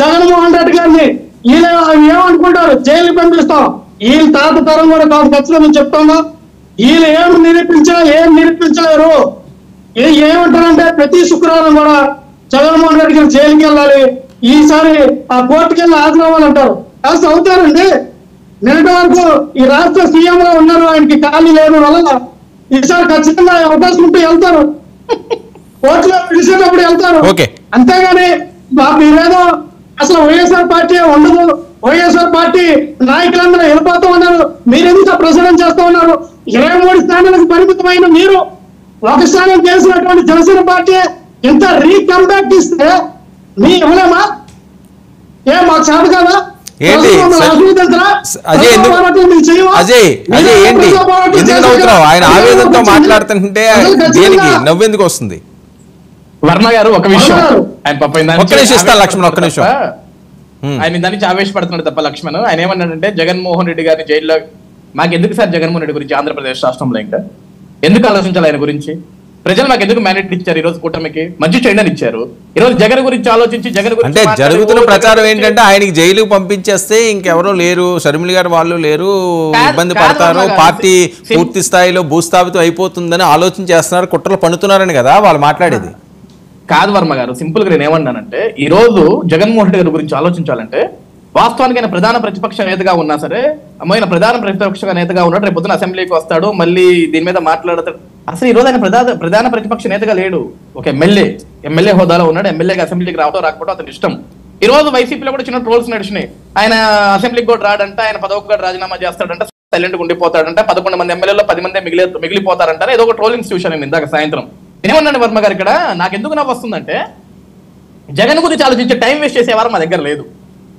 జగన్మోహన్ రెడ్డి గారిని వీళ్ళు ఏమనుకుంటారు? జైలుకి పంపిస్తాం. వీళ్ళ తాత తరం కూడా కాదు, ఖచ్చితంగా నేను చెప్తున్నా. వీళ్ళు ఏం నిరూపించలేరు. ఏమంటారంటే ప్రతి శుక్రవారం కూడా జగన్మోహన్ రెడ్డి గారు జైలుకి వెళ్ళాలి, ఈసారి ఆ కోర్టుకి వెళ్ళి హాజరవ్వాలంటారు. కాస్త అవుతారండి. నిన్నటి వరకు ఈ రాష్ట్ర సీఎం గా ఉన్నారు, ఆయనకి ఖాళీ లేదు వల్ల ఈసారి ఖచ్చితంగా అవకాశం ఉంటే వెళ్తారు, కోర్టులో పిలిచేటప్పుడు వెళ్తారు. అంతేగాని మీరేదో అసలు వైఎస్ఆర్ పార్టీ ఉండదు, వైఎస్ఆర్ పార్టీ నాయకులందరూ వెళ్ళిపోతూ ఉన్నారు, మీరెందుకు ప్రచారం చేస్తూ ఉన్నారు? 23 స్థానాలకు పరిమితమైన మీరు 1 స్థానం చేసినటువంటి జనసేన పార్టీ ఇంత రీకంబ్యాక్ ఇస్తే మీ ఇవ్వలేమా? మాకు చాలు కదా? ఆయన ఆవేదనతో మాట్లాడుతుంటే దేనికి నవ్వెందుకు వస్తుంది? వర్మ గారు ఒక విషయం, లక్ష్మణ్ ఒక్క నిమిషం, ఆయన దాని నుంచి ఆవేశపడుతున్నాడు తప్ప లక్ష్మణ్. ఆయన ఏమన్నాడంటే జగన్మోహన్ రెడ్డి గారిని జైల్లో మాకెందుకు సార్ జగన్మోహన్ రెడ్డి గురించి ఆంధ్రప్రదేశ్ రాష్ట్రంలో ఇంకా ఎందుకు ఆలోచించాలి? ఆయన గురించి ప్రజలు మాకు ఎందుకు మ్యాండేట్ ఇచ్చారు? ఈ రోజు కూటమికి మంచి చేయడానికి ఇచ్చారు. ఈ రోజు జగన్ గురించి ఆలోచించి జగన్ గురించి అంటే జరుగుతున్న ప్రచారం ఏంటంటే ఆయనకి జైలుకు పంపించేస్తే ఇంకెవరో లేరు, షర్మిల గారు వాళ్ళు లేరు, ఇబ్బంది పడతారు, పార్టీ పూర్తి స్థాయిలో భూస్థాపితం అయిపోతుందని ఆలోచన చేస్తున్నారు, కుట్రలు పన్నుతున్నారని కదా వాళ్ళు మాట్లాడేది. కాదు వర్మ గారు, సింపుల్ గా నేను ఏమన్నానంటే ఈ రోజు జగన్మోహన్ రెడ్డి గారి గురించి ఆలోచించాలంటే వాస్తవానికి ఆయన ప్రధాన ప్రతిపక్ష నేతగా ఉన్నా సరే, ఆయన ప్రధాన ప్రతిపక్ష నేతగా ఉన్నాడు, రేపు పొద్దున అసెంబ్లీకి వస్తాడు, మళ్ళీ దీని మీద మాట్లాడతాడు. అసలు ఈ రోజు ఆయన ప్రధాన ప్రతిపక్ష నేతగా లేడు, ఒక ఎమ్మెల్యే హోదాలో ఉన్నాడు. ఎమ్మెల్యేగా అసెంబ్లీకి రావడం రాకపోవడం అతని ఇష్టం. ఈ రోజు వైసీపీలో కూడా చిన్న ట్రోల్స్ నడిచినాయి. ఆయన అసెంబ్లీకి కూడా రాడంట, ఆయన పదవికి కూడా రాజీనామా చేస్తాడంట, సైలెంట్ గా ఉండిపోతాడంట, 11 మంది ఎమ్మెల్యేలో 10 మంది మిగిలిపోతారంట. ఏదో ఒక ట్రోలింగ్స్ చూశాను నేను ఇందాక సాయంత్రం. ఏమన్నాను వర్మ గారు, ఇక్కడ నాకు ఎందుకు నవ్వు వస్తుందంటే జగన్ గురించి ఆలోచించే టైం వేస్ట్ చేసేవారు మా దగ్గర లేదు.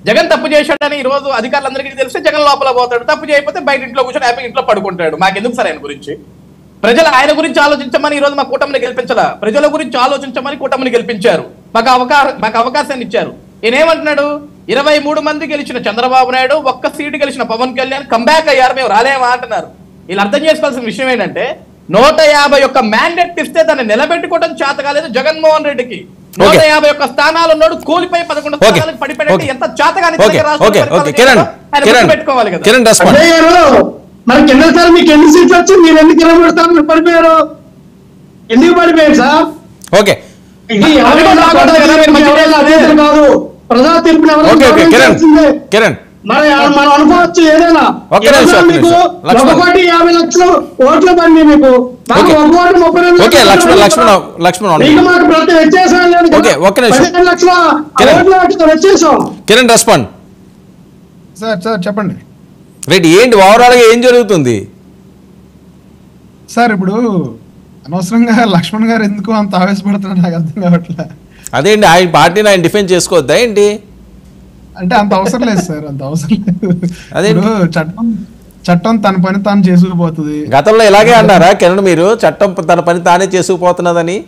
జగన్ తప్పు చేశాడని ఈ రోజు అధికారులందరికీ తెలిస్తే జగన్ లోపల పోతాడు, తప్పు చేయకపోతే బయట ఇంట్లో కూర్చొని హ్యాపీ ఇంట్లో పడుకుంటాడు. మాకెందుకు సార్ ఆయన గురించి? ప్రజలు ఆయన గురించి ఆలోచించమని ఈ రోజు మా కూటమిని గెలిపించలా, ప్రజల గురించి ఆలోచించమని కూటమిని గెలిపించారు, మాకు అవకాశాన్ని ఇచ్చారు. ఈయనేమంటున్నాడు, 23 మంది గెలిచిన చంద్రబాబు నాయుడు, 1 సీటు గెలిచిన పవన్ కళ్యాణ్ కంబ్యాక్ అయ్యారు, మేము రాలేమా అంటున్నారు. వీళ్ళు అర్థం చేసుకోవాల్సిన విషయం ఏంటంటే 151 మ్యాండేట్ ఇస్తే దాన్ని నిలబెట్టుకోవడం చేత కాలేదు జగన్మోహన్ రెడ్డికి. 151 స్థానాలు ఉన్నాడు, కూలిపోయి 11 స్థానాలకు పడిపోయి ఎంత చేతగాని పెట్టుకోవాలి కదా. మరి కిందసారి మీకు ఎన్ని సీట్లు వచ్చి మీరు ఎన్ని కిలోమీటర్లు పడిపోయారు, ఎందుకు పడిపోయారు సార్? ఓకే ఇది కాదు, ప్రజా తీర్పుని కిరణ్ మరి మనం అనుకోవచ్చు ఏదైనా. మీకు 1,50,00,000 ఓట్లు పడి మీకు మాకు 1 కోటి 32 మీకు మాకు ప్రతి వ్యత్యాసం లేదు. 15 లక్షల వ్యత్యాసం. కిరణ్ రెస్పాండ్. సార్ చెప్పండి. రైట్, ఏంటి ఓవరాల్ గా ఏం జరుగుతుంది సార్? ఇప్పుడు అనవసరంగా లక్ష్మణ్ గారు ఎందుకు అంత ఆవేశపడుతున్నారు నాకు అర్థం కావట్లే. అదేంటి, ఆయన పార్టీని ఆయన డిఫెండ్ చేసుకోవద్దా ఏంటి? అంటే అంత అవసరం లేదు సార్, అంత అవసరం లేదు. అదే చట్టం తన పని తాను చేసుకుపోతుంది. గతంలో ఇలాగే అన్నారా కిరణ్ మీరు, చట్టం తన పని తానే చేసుకుపోతున్నదని?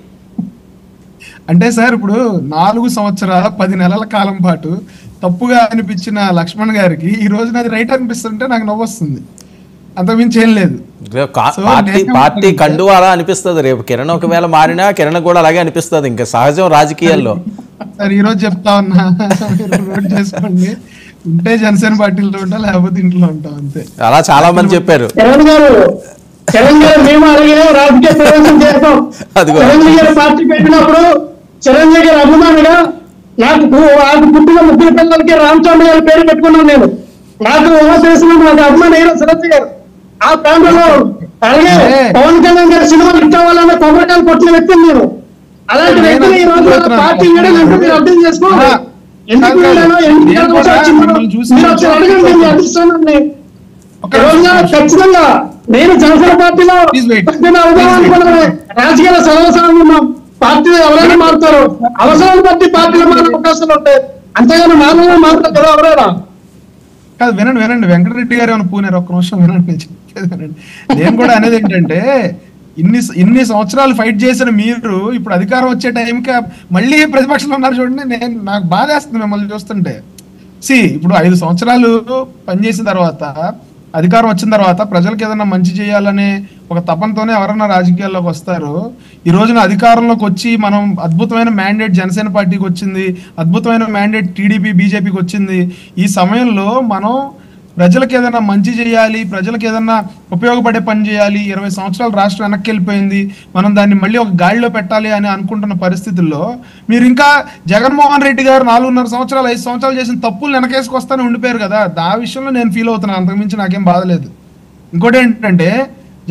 అంటే సార్ ఇప్పుడు 4 సంవత్సరాల 10 నెలల కాలం పాటు తప్పుగా అనిపించిన లక్ష్మణ్ గారికి ఈ రోజు నాది రైట్ అనిపిస్తుంటే నాకు నవ్వు వస్తుంది, అంతకుమించి ఏం లేదు. పార్టీ కండువా అలా అనిపిస్తుంది. రేపు కిరణ్ ఒకవేళ మారినా కిరణ్ కూడా అలాగే అనిపిస్తుంది, ఇంకా సహజం రాజకీయాల్లో. సార్ ఈ రోజు చెప్తా ఉన్నా, నోట్ చేసుకోండి, ఉంటే జనసేన పార్టీలో ఉంటా, లేకపోతే ఇంట్లో ఉంటాం అంతే. అలా చాలా మంది చెప్పారు. మేము అలాగే రాజకీయ ప్రవేశం చేస్తాం. చిరంజీవి గారు పార్టీ పెట్టినప్పుడు చిరంజీవి గారు అభిమానిగా నాకు పుట్టిన 3 పిల్లలకి రామచంద్ర గారి పేరు పెట్టుకున్నాను నేను. నాకు తెలిసిన నాకు అభిమాని చిరంజీవి గారు. ఆ ప్రాంతంలో అలాగే పవన్ కళ్యాణ్ గారి సినిమాలు హిట్ అవ్వాలన్న కొబ్బరికాయలు కొట్టిన వ్యక్తిని నేను. అలాంటి వ్యక్తిని ఈ రోజు పార్టీ వీడని అంటే మీరు అర్థం చేసుకోవాలి. ఎందుకు వీడానో ఎందుకు అర్థిస్తానండి. ఖచ్చితంగా నేను జనసేన పార్టీలో రాజకీయాల సర్వసాధారణ ఉన్నాం. పార్టీ ఎవరైనా మారుతారు, అవసరాన్ని బట్టి పార్టీలో మారే అవకాశాలు ఉంటాయి, అంతేగాని మానవులు మారుతారు కదా ఎవరైనా. కాదు, వినండి వెంకటరెడ్డి గారు ఏమైనా పూనారు, ఒక్క నిమిషం వినండి, నేను చెప్పేది వినండి. నేను కూడా అనేది ఏంటంటే ఇన్ని సంవత్సరాలు ఫైట్ చేసిన మీరు ఇప్పుడు అధికారం వచ్చే టైంకి మళ్ళీ ప్రతిపక్షంలో ఉన్నారు చూడండి. నాకు బాధ వేస్తుంది మిమ్మల్ని చూస్తుంటే. ఇప్పుడు 5 సంవత్సరాలు పనిచేసిన తర్వాత అధికారం వచ్చిన తర్వాత ప్రజలకు ఏదైనా మంచి చేయాలనే ఒక తపనతోనే ఎవరన్నా రాజకీయాల్లోకి వస్తారు. ఈ రోజున అధికారంలోకి వచ్చి మనం అద్భుతమైన మ్యాండేట్ జనసేన పార్టీకి వచ్చింది, అద్భుతమైన మ్యాండేట్ టీడీపీ బీజేపీకి వచ్చింది. ఈ సమయంలో మనం ప్రజలకు ఏదైనా మంచి చేయాలి, ప్రజలకు ఏదైనా ఉపయోగపడే పని చేయాలి. 20 సంవత్సరాలు రాష్ట్రం వెనక్కి వెళ్ళిపోయింది, మనం దాన్ని మళ్ళీ ఒక గాడిలో పెట్టాలి అని అనుకుంటున్న పరిస్థితుల్లో మీరు ఇంకా జగన్మోహన్ రెడ్డి గారు 4.5 సంవత్సరాలు 5 సంవత్సరాలు చేసిన తప్పులు వెనకేసుకొస్తానే ఉండిపోయారు కదా. ఆ విషయంలో నేను ఫీల్ అవుతున్నాను, అంతకుమించి నాకేం బాధలేదు. ఇంకోటి ఏంటంటే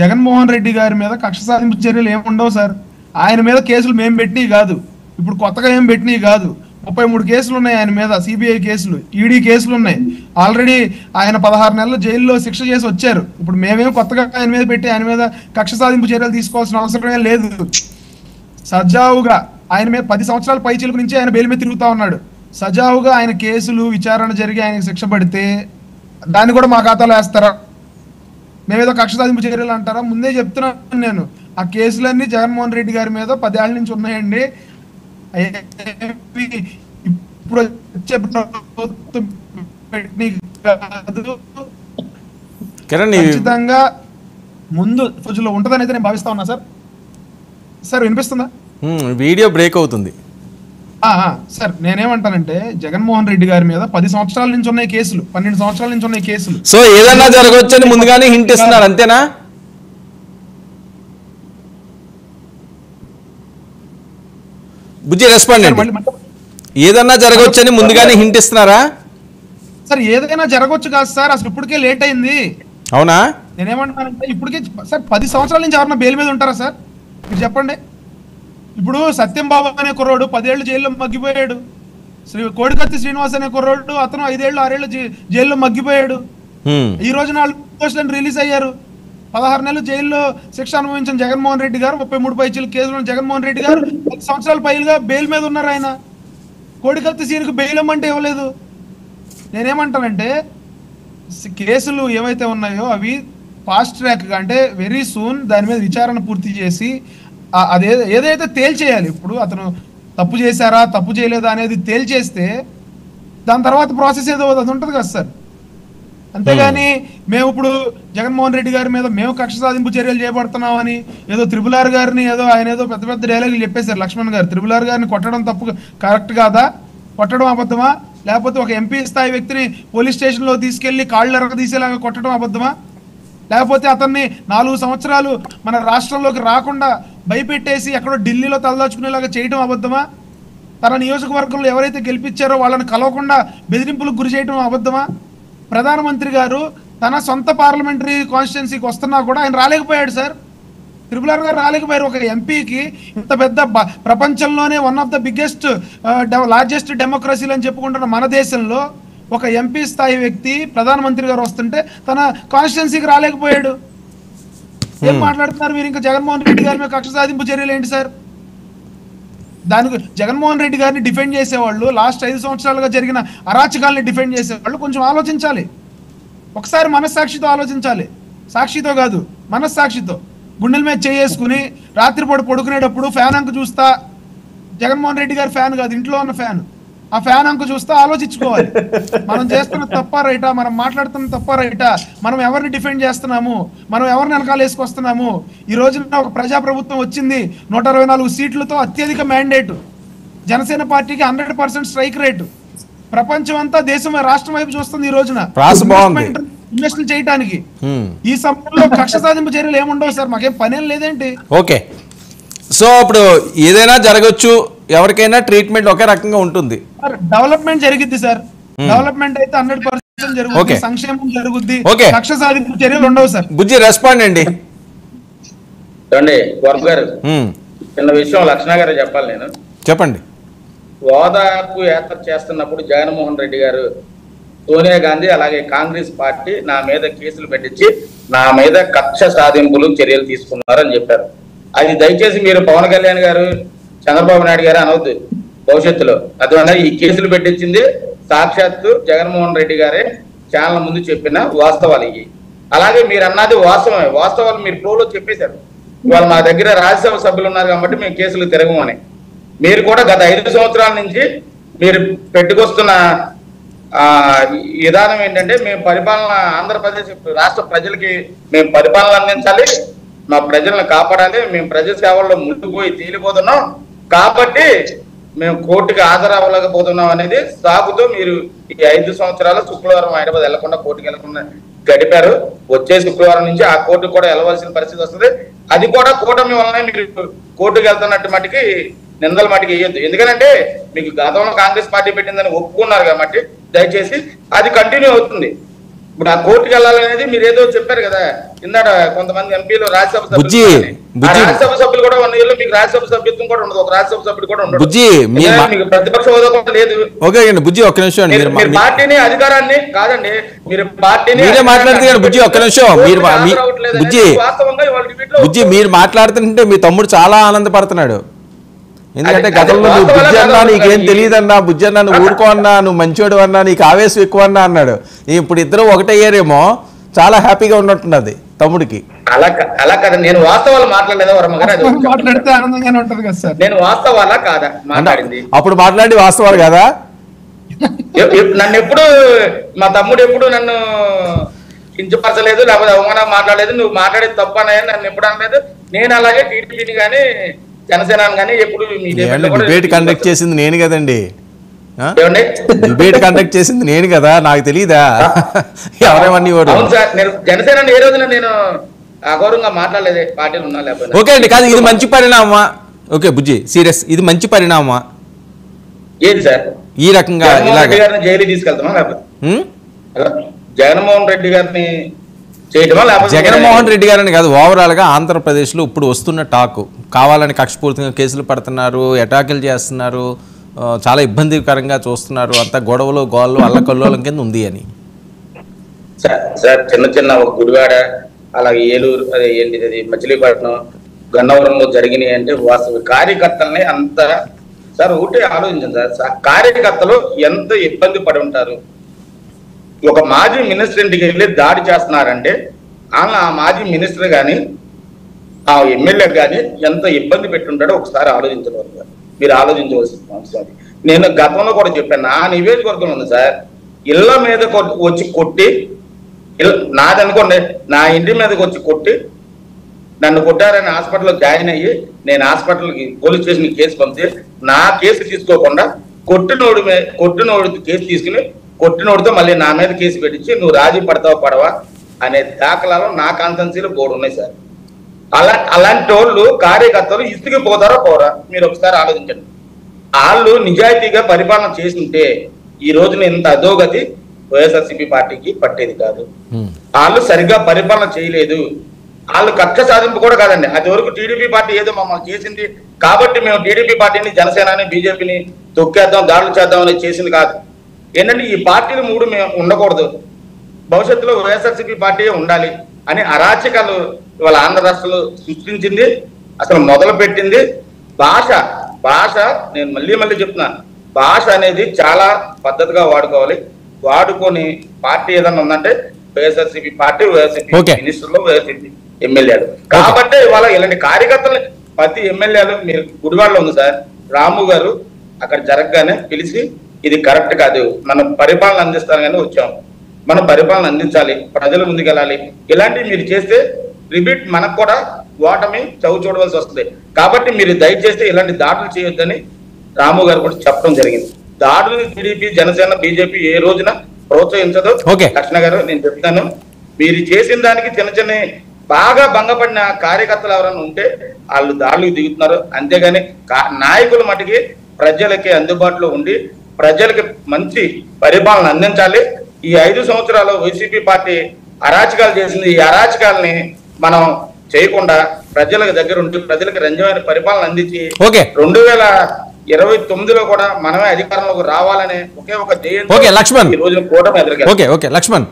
జగన్మోహన్ రెడ్డి గారి మీద కక్ష సాధింపు చర్యలు ఏమి ఉండవు సార్. ఆయన మీద కేసులు మేము పెట్టినవి కాదు, ఇప్పుడు కొత్తగా ఏం పెట్టినవి కాదు. 33 కేసులు ఉన్నాయి ఆయన మీద, సిబిఐ కేసులు, ఈడీ కేసులు ఉన్నాయి. ఆల్రెడీ ఆయన 16 నెలలు జైల్లో శిక్ష చేసి వచ్చారు. ఇప్పుడు మేమేం కొత్తగా ఆయన మీద పెట్టి ఆయన మీద కక్ష సాధింపు చర్యలు తీసుకోవాల్సిన అవసరమే లేదు. సజావుగా ఆయన మీద 10 సంవత్సరాల పైచిలకు నుంచి ఆయన బెయిల్ మీద తిరుగుతా ఉన్నాడు. సజావుగా ఆయన కేసులు విచారణ జరిగి ఆయనకు శిక్ష పడితే దాన్ని కూడా మా ఖాతాలో వేస్తారా? మేమేదో కక్ష సాధింపు చర్యలు అంటారా? ముందే చెప్తున్నాను నేను, ఆ కేసులన్నీ జగన్మోహన్ రెడ్డి గారి మీద 10 ఏళ్ల నుంచి ఉన్నాయండి. ఇప్పుడు ఖచ్చితంగా ముందు రోజుల్లో ఉంటుందని అయితే నేను భావిస్తా ఉన్నా. సార్ వినిపిస్తుందా? వీడియో బ్రేక్ అవుతుంది. సార్ నేనేమంటానంటే జగన్మోహన్ రెడ్డి గారి మీద 10 సంవత్సరాల నుంచి ఉన్నాయి కేసులు, 12 సంవత్సరాల నుంచి ఉన్నాయి కేసులు. సో ఏదన్నా జరగవచ్చని ముందుగానే హింట్ ఇస్తున్నారు, అంతేనా? బుజ్జి రెస్పాండ్. ఏదన్నా జరగవచ్చని ముందుగానే హింట్ ఇస్తున్నారా? సార్ ఏదైనా జరగవచ్చు కాదు సార్, అసలు ఇప్పటికే లేట్ అయింది. అవునా? నేనేమంటున్నానంటే ఇప్పటికే సార్ 10 సంవత్సరాల నుంచి ఎవరన్నా బెయిల్ మీద ఉంటారా సార్? మీరు చెప్పండి. ఇప్పుడు సత్యం బాబు అనే కుర్రోడు 10 ఏళ్ళు జైల్లో మగ్గిపోయాడు. కోడికత్తి శ్రీనివాస్ అనే కుర్రోడు అతను 5 ఏళ్ళు 6 ఏళ్ళు జైల్లో మగ్గిపోయాడు. ఈ రోజు 4 రిలీజ్ అయ్యారు. 16 నెలలు జైల్లో శిక్ష అనుభవించిన జగన్మోహన్ రెడ్డి గారు, 33 పైచీల కేసులు జగన్మోహన్ రెడ్డి గారు 10 సంవత్సరాల పైలుగా బెయిల్ మీద ఉన్నారు. ఆయన కోడికత్తి సీన్కు బెయిల్ ఇవ్వమంటే ఇవ్వలేదు. నేనేమంటానంటే కేసులు ఏవైతే ఉన్నాయో అవి ఫాస్ట్ ట్రాక్ అంటే వెరీ సూన్ దాని మీద విచారణ పూర్తి చేసి అదే ఏదైతే తేల్చేయాలి. ఇప్పుడు అతను తప్పు చేశారా తప్పు చేయలేదా అనేది తేల్చేస్తే దాని తర్వాత ప్రాసెస్ ఏదో అది ఉంటుంది కదా సార్. అంతేగాని మేము ఇప్పుడు జగన్మోహన్ రెడ్డి గారి మీద మేము కక్ష సాధింపు చర్యలు చేపడుతున్నామని ఏదో త్రిపుల్ గారిని ఆయన ఏదో పెద్ద పెద్ద డైలాగులు చెప్పేశారు లక్ష్మణ్ గారు. త్రిపుల్ గారిని కొట్టడం తప్పు కరెక్ట్ కాదా, కొట్టడం అబద్ధమా? లేకపోతే ఒక ఎంపీ స్థాయి వ్యక్తిని పోలీస్ స్టేషన్లో తీసుకెళ్లి కాళ్ళు ఎరగదీసేలాగా కొట్టడం అబద్ధమా? లేకపోతే అతన్ని 4 సంవత్సరాలు మన రాష్ట్రంలోకి రాకుండా భయపెట్టేసి ఎక్కడో ఢిల్లీలో తలదాచుకునేలాగా చేయడం అబద్ధమా? తన నియోజకవర్గంలో ఎవరైతే గెలిపించారో వాళ్ళని కలవకుండా బెదిరింపులకు గురి చేయడం అబద్ధమా? ప్రధానమంత్రి గారు తన సొంత పార్లమెంటరీ కాన్స్టిట్యున్సీకి వస్తున్నా కూడా ఆయన రాలేకపోయాడు సార్. త్రిపుల్ గారు రాలేకపోయారు. ఒక ఎంపీకి ఇంత పెద్ద ప్రపంచంలోనే one of the biggest largest డెమోక్రసీలు అని చెప్పుకుంటున్న మన దేశంలో ఒక ఎంపీ స్థాయి వ్యక్తి ప్రధానమంత్రి గారు వస్తుంటే తన కాన్స్టిట్యున్సీకి రాలేకపోయాడు. ఏం మాట్లాడుతున్నారు మీరు? ఇంకా జగన్మోహన్ రెడ్డి గారి మీద కక్ష సాధింపు చర్యలు ఏంటి సార్? దానికి జగన్మోహన్ రెడ్డి గారిని డిఫెండ్ చేసేవాళ్ళు, లాస్ట్ 5 సంవత్సరాలుగా జరిగిన అరాచకాలని డిఫెండ్ చేసేవాళ్ళు కొంచెం ఆలోచించాలి. ఒకసారి మనస్సాక్షితో ఆలోచించాలి. సాక్షితో కాదు, మనస్సాక్షితో. గుండెల మీద చేసుకుని రాత్రిపూట పడుకునేటప్పుడు ఫ్యాన్ అంక చూస్తా, జగన్మోహన్ రెడ్డి గారి ఫ్యాన్ కాదు ఇంట్లో ఉన్న ఫ్యాన్, ఆ ఫ్యాన్ అంక చూస్తా ఆలోచించుకోవాలి. మనం చేస్తున్న తప్ప రైటా, మనం మాట్లాడుతున్న తప్ప రైటా, మనం ఎవరిని డిఫెండ్ చేస్తున్నాము, మనం ఎవరిని వెనకాల వేసుకొస్తున్నాము. ఈ రోజున ఒక ప్రజాప్రభుత్వం వచ్చింది, 124 సీట్లతో అత్యధిక మ్యాండేట్, జనసేన పార్టీకి 100% స్ట్రైక్ రేటు. ప్రపంచం అంతా దేశం రాష్ట్రం వైపు చూస్తుంది ఈ రోజున ఇన్వెస్ట్మెంట్ చేయడానికి. ఈ సమయంలో కక్ష సాధింపు చర్యలు ఏముండవు సార్, మాకేం పనేం లేదేంటి? ఓకే, సో ఇప్పుడు ఏదైనా జరగచ్చు, ఎవరికైనా ట్రీట్మెంట్ ఒకే రకంగా ఉంటుంది. డెవలప్మెంట్ జరిగిద్ది సార్, డెవలప్మెంట్ అయితే 100% జరుగుతుంది, సంక్షేమం జరుగుద్ది, కక్ష సాధింపు చర్యలు ఉండవు సార్. బుజ్జి రెస్పాండ్ అండి. చిన్న విషయం లక్ష్మణ గారు చెప్పాలి. నేను చెప్పండి. ఓదార్పు యాత్ర చేస్తున్నప్పుడు జగన్మోహన్ రెడ్డి గారు, సోనియా గాంధీ అలాగే కాంగ్రెస్ పార్టీ నా మీద కేసులు పెట్టించి నా మీద కక్ష సాధింపులు చర్యలు తీసుకున్నారని చెప్పారు. అది దయచేసి మీరు పవన్ కళ్యాణ్ గారు, చంద్రబాబు నాయుడు గారు అనవద్దు భవిష్యత్తులో. అందువల్ల ఈ కేసులు పెట్టించింది సాక్షాత్తు జగన్మోహన్ రెడ్డి గారే ఛానల్ ముందు చెప్పిన వాస్తవాలు ఇవి. అలాగే మీరు అన్నది వాస్తవమే, వాస్తవాలు మీరు ప్రోలో చెప్పేశారు. ఇవాళ మా దగ్గర రాజ్యసభ సభ్యులు ఉన్నారు కాబట్టి మేము కేసులు తిరగమని. మీరు కూడా గత 5 సంవత్సరాల నుంచి మీరు పెట్టుకొస్తున్న విధానం ఏంటంటే, మేము పరిపాలన ఆంధ్రప్రదేశ్ రాష్ట్ర ప్రజలకి మేము పరిపాలన అందించాలి, మా ప్రజలను కాపాడాలి, మేము ప్రజల సేవల్లో ముందుకుపోయి తేలిపోతున్నాం కాబట్టి మేము కోర్టుకి హాజరవ్వలేకపోతున్నాం అనేది సాగుతూ మీరు ఈ 5 సంవత్సరాలు శుక్రవారం హైదరాబాద్ వెళ్లకుండా కోర్టుకు వెళ్లకుండా గడిపారు. వచ్చే శుక్రవారం నుంచి ఆ కోర్టుకు కూడా వెళ్ళవలసిన పరిస్థితి వస్తుంది. అది కూడా కూటమి వల్లనే మీరు కోర్టుకు వెళ్తున్నట్టు మటుకి నిందల మటుకు వేయొద్దు. ఎందుకంటే మీకు గతంలో కాంగ్రెస్ పార్టీ పెట్టిందని ఒప్పుకున్నారు కాబట్టి దయచేసి అది కంటిన్యూ అవుతుంది. ఇప్పుడు ఆ కోర్టుకు వెళ్ళాలనేది మీరు ఏదో చెప్పారు కదా కిందట, కొంతమంది ఎంపీలు రాజ్యసభ సభ్యులు కూడా 1 ఇయర్లో మీకు రాజ్యసభ సభ్యత్వం కూడా ఉండదు, ఒక రాజ్యసభ సభ్యుడు కూడా ఉండదు, మీకు ప్రతిపక్ష హోదా కూడా లేదు. బుజ్జి ఒక్క నిమిషం, మీరు పార్టీని అధికారాన్ని కాదండి, మీరు పార్టీని మాట్లాడుతున్నారు. బుజ్జి ఒక్క నిమిషం, బుజ్జి మీరు మాట్లాడుతుంటే మీ తమ్ముడు చాలా ఆనందపడుతున్నాడు. ఎందుకంటే గతంలో నువ్వు బుజ్జి అన్నా నీకేం తెలియదన్నా, బుజ్జి అన్నా నువ్వు ఊరుకో అన్నా, నువ్వు మంచివాడు అన్నా, నీకు ఆవేశం ఎక్కువ అన్నా అన్నాడు. ఇప్పుడు ఇద్దరు ఒకటయ్యారేమో, చాలా హ్యాపీగా ఉన్నట్టున్నది తమ్ముడికి. అలా కదా, నేను వాస్తవాలు మాట్లాడలేదా వర్మ గారు? మాట్లాడితే ఆనందంగానే ఉంటది కదా సార్. నేను వాస్తవాలా కాదా మాట్లాడింది? అప్పుడు మాట్లాడి వాస్తవాలు కదా. నన్ను ఎప్పుడు మా తమ్ముడు ఎప్పుడు నన్ను కించపరచలేదు, లేకపోతే అవమానం మాట్లాడలేదు, నువ్వు మాట్లాడేది తప్పు అన్నాయని నన్ను ఎప్పుడు అనలేదు. నేను అలాగే టీడీపీని కానీ జనసేన కానీ ఎప్పుడు డిబేట్ కండక్ట్ చేసింది నేను కదండి, డిబేట్ కండక్ట్ చేసింది నేను కదా, నాకు తెలియదా ఎవరేమన్నీ వాడు. జనసేన ఏ రోజున నేను అగౌరవంగా మాట్లాడలేదు, పార్టీలు ఉన్నా లేకపోతే. ఓకే అండి, కాదు ఇది మంచి పరిణామమా? ఓకే బుజ్జి సీరియస్, ఇది మంచి పరిణామమా? ఏది సార్ ఈ రకంగా గారిని జైలు తీసుకెళ్తామా లేకపోతే జగన్మోహన్ రెడ్డి గారిని చేయటమా? జగన్మోహన్ రెడ్డి గారిని కాదు, ఓవరాల్ గా ఆంధ్రప్రదేశ్ లో ఇప్పుడు వస్తున్న టాక్ కావాలని కక్షపూర్తిగా కేసులు పడుతున్నారు, అటాకులు చేస్తున్నారు, చాలా ఇబ్బందికరంగా చూస్తున్నారు, అంతా గొడవలు గోళ్ళు అల్లకల్లోలం కింద ఉంది అని. సార్ చిన్న చిన్న ఒక గుడివాడ, అలాగే ఏలూరు, అదే ఏంటిది మచిలీపట్నం, గన్నవరంలో జరిగినాయి అంటే వాస్తవ కార్యకర్తల్ని అంత సార్ ఒకటే ఆలోచించండి సార్, కార్యకర్తలు ఎంత ఇబ్బంది పడి ఉంటారు. ఒక మాజీ మినిస్టర్ ఇంటికి వెళ్ళి దాడి చేస్తున్నారంటే ఆ మాజీ మినిస్టర్ కానీ ఆ ఎమ్మెల్యే కానీ ఎంత ఇబ్బంది పెట్టుంటాడో ఒకసారి ఆలోచించవలసి మీరు ఆలోచించవలసిన అవసరం. నేను గతంలో కూడా చెప్పాను, నా నియోజకవర్గం ఉంది సార్, ఇళ్ల మీద వచ్చి కొట్టి, నాదనుకోండి నా ఇంటి మీదకి వచ్చి కొట్టి నన్ను కొట్టారని హాస్పిటల్లో జాయిన్ అయ్యి నేను హాస్పిటల్కి పోలీస్ స్టేషన్కి కేసు పంపితే నా కేసు తీసుకోకుండా కొట్టినోడి కేసు తీసుకుని కొట్టినోడితో మళ్ళీ నా మీద కేసు పెట్టించి నువ్వు రాజీ పడతావా పడవా అనే దాఖలాలు నా కాన్సెన్సీలో బోర్డు ఉన్నాయి సార్. అలాంటి వాళ్ళు కార్యకర్తలు ఇసుకి పోతారా పోరా మీరు ఒకసారి ఆలోచించండి. వాళ్ళు నిజాయితీగా పరిపాలన చేస్తుంటే ఈ రోజున ఇంత అధోగతి వైఎస్ఆర్సీపీ పార్టీకి పట్టేది కాదు. వాళ్ళు సరిగ్గా పరిపాలన చేయలేదు. వాళ్ళు కక్ష సాధింపు కూడా కాదండి, అది వరకు టీడీపీ పార్టీ ఏదో మమ్మల్ని చేసింది కాబట్టి మేము టీడీపీ పార్టీని జనసేనని బీజేపీని తొక్కేద్దాం దాడులు చేద్దాం అనేది చేసింది కాదు. ఏంటంటే ఈ పార్టీలు మూడు మేము ఉండకూడదు, భవిష్యత్తులో వైఎస్ఆర్సీపీ పార్టీ ఉండాలి అని అరాచకాలు ఇవాళ ఆంధ్ర రాష్ట్రంలో సృష్టించింది. అసలు మొదలు పెట్టింది భాష నేను మళ్ళీ చెప్తున్నా, భాష అనేది చాలా పద్ధతిగా వాడుకోవాలి. వాడుకొని పార్టీ ఏదన్నా ఉందంటే వైఎస్ఆర్సీపీ పార్టీ, వైఎస్ఆర్సీపీ మినిస్టర్లు, వైఎస్ఆర్సీపీ ఎమ్మెల్యేలు. కాబట్టి ఇవాళ ఇలాంటి కార్యకర్తలు ప్రతి ఎమ్మెల్యేలు మీరు గుడివాడలో ఉంది సార్, రాము గారు అక్కడ జరగగానే పిలిచి ఇది కరెక్ట్ కాదు, మనం పరిపాలన అందిస్తానని వచ్చాం, మనం పరిపాలన అందించాలి, ప్రజల ముందుకెళ్ళాలి, ఇలాంటివి మీరు చేస్తే రిపీట్ మనకు కూడా ఓటమి చవి చూడవలసి వస్తుంది. కాబట్టి మీరు దయచేసి ఇలాంటి దాడులు చేయొద్దని రాము గారు కూడా చెప్పడం జరిగింది. దాడులు టీడీపీ, జనసేన, బీజేపీ ఏ రోజున ప్రోత్సహించదు. లక్ష్మణ గారు నేను చెప్తాను, మీరు చేసిన దానికి చిన్న బాగా భంగపడిన కార్యకర్తలు ఎవరైనా ఉంటే వాళ్ళు దాడులకు దిగుతున్నారు. అంతేగాని నాయకుల మటుకి ప్రజలకి అందుబాటులో ఉండి ప్రజలకి మంచి పరిపాలన అందించాలి. ఈ 5 సంవత్సరాలు వైసీపీ పార్టీ అరాచకాలు చేసింది. ఈ అరాచకాలని మనం చేయకుండా ప్రజల దగ్గర ఉండి ప్రజలకు రంజమైన పరిపాలన అందించి 2029లో కూడా మనమే అధికారంలోకి రావాలనే ఒకే ఒక ధ్యేయం ఈ రోజున కూటమి ఎదురుగా. లక్ష్మణ్,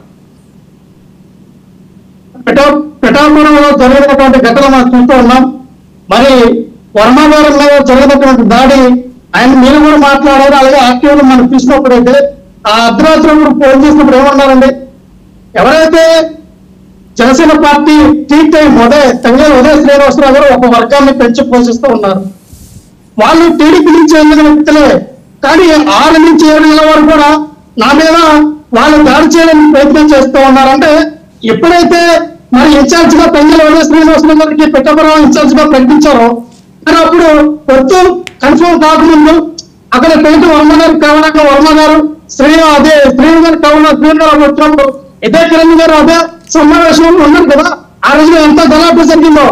పిఠాపురంలో జరిగినటువంటి ఘటన మనం చూస్తూ ఉన్నాం. మరి వర్మాగారంలో జరిగినటువంటి దాడి ఆయన మీరు కూడా మాట్లాడారు. అలాగే యాక్టివ్లో మనం చూసినప్పుడైతే ఆ అర్ధరాత్రి ఫోన్ చేసినప్పుడు ఏమన్నారండి, ఎవరైతే జనసేన పార్టీ టైం ఉదయ శ్రీనివాసరావు గారు ఒక వర్గాన్ని పెంచి పోషిస్తూ ఉన్నారు. వాళ్ళు టీడీపీ నుంచి వెళ్ళిన వ్యక్తులే, కానీ 6 నుంచి 7 నెలల వరకు కూడా నా మీద వాళ్ళు దాడి చేయడానికి ప్రయత్నం చేస్తూ ఉన్నారంటే ఎప్పుడైతే మరి ఇన్ఛార్జ్ గా ఉదయ శ్రీనివాసరావు గారికి పిఠాపురం ఇన్ఛార్జ్ గా ప్రకటించారో మరి అప్పుడు మొత్తం కన్ఫర్మ్ కాకముందు అక్కడ పేట వర్మగారు కావాలంటే వర్మగారు శ్రీను గారు కావాలన్నా శ్రీను గారు వచ్చినప్పుడు ఇదే కిరణ్ గారు అదే సమావేశంలో ఉన్నారు కదా. ఆ రోజున ఎంత గలాట జరిగిందో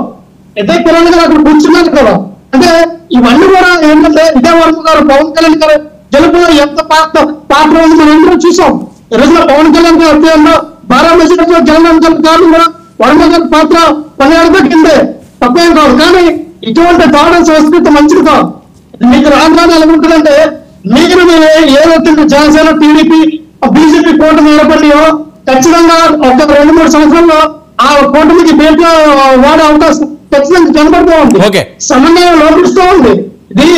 ఇదే కిరణ్ గారు అక్కడ కూర్చున్నారు కదా. అంటే ఇవన్నీ కూడా ఏంటంటే ఇదే వర్మ గారు పవన్ కళ్యాణ్ గారు గెలుపులో ఎంత పాత్ర ఉంది మనం అందరూ చూసాం. ఈ రోజున పవన్ కళ్యాణ్ గారు అత్యంత బారా మెజార్టీలో గెలవడం కాదు కూడా వర్మ గారి పాత్ర పనియాడుతో కిందే తప్పేం కాదు. కానీ ఇటువంటి దాడుల సంస్కృతి మంచిది కాదు. మీకు రాజధాని ఎలా ఉంటుందంటే మీరు ఏదైతే జనసేన, టీడీపీ, బీజేపీ కూటమి ఏర్పడియో ఖచ్చితంగా ఒక 2-3 సంవత్సరాల్లో ఆ కూటమికి బేట్లో వాడే అవకాశం ఖచ్చితంగా కనబడుతూ ఉంది. సమన్వయం లోపిస్తూ ఉంది. ఇది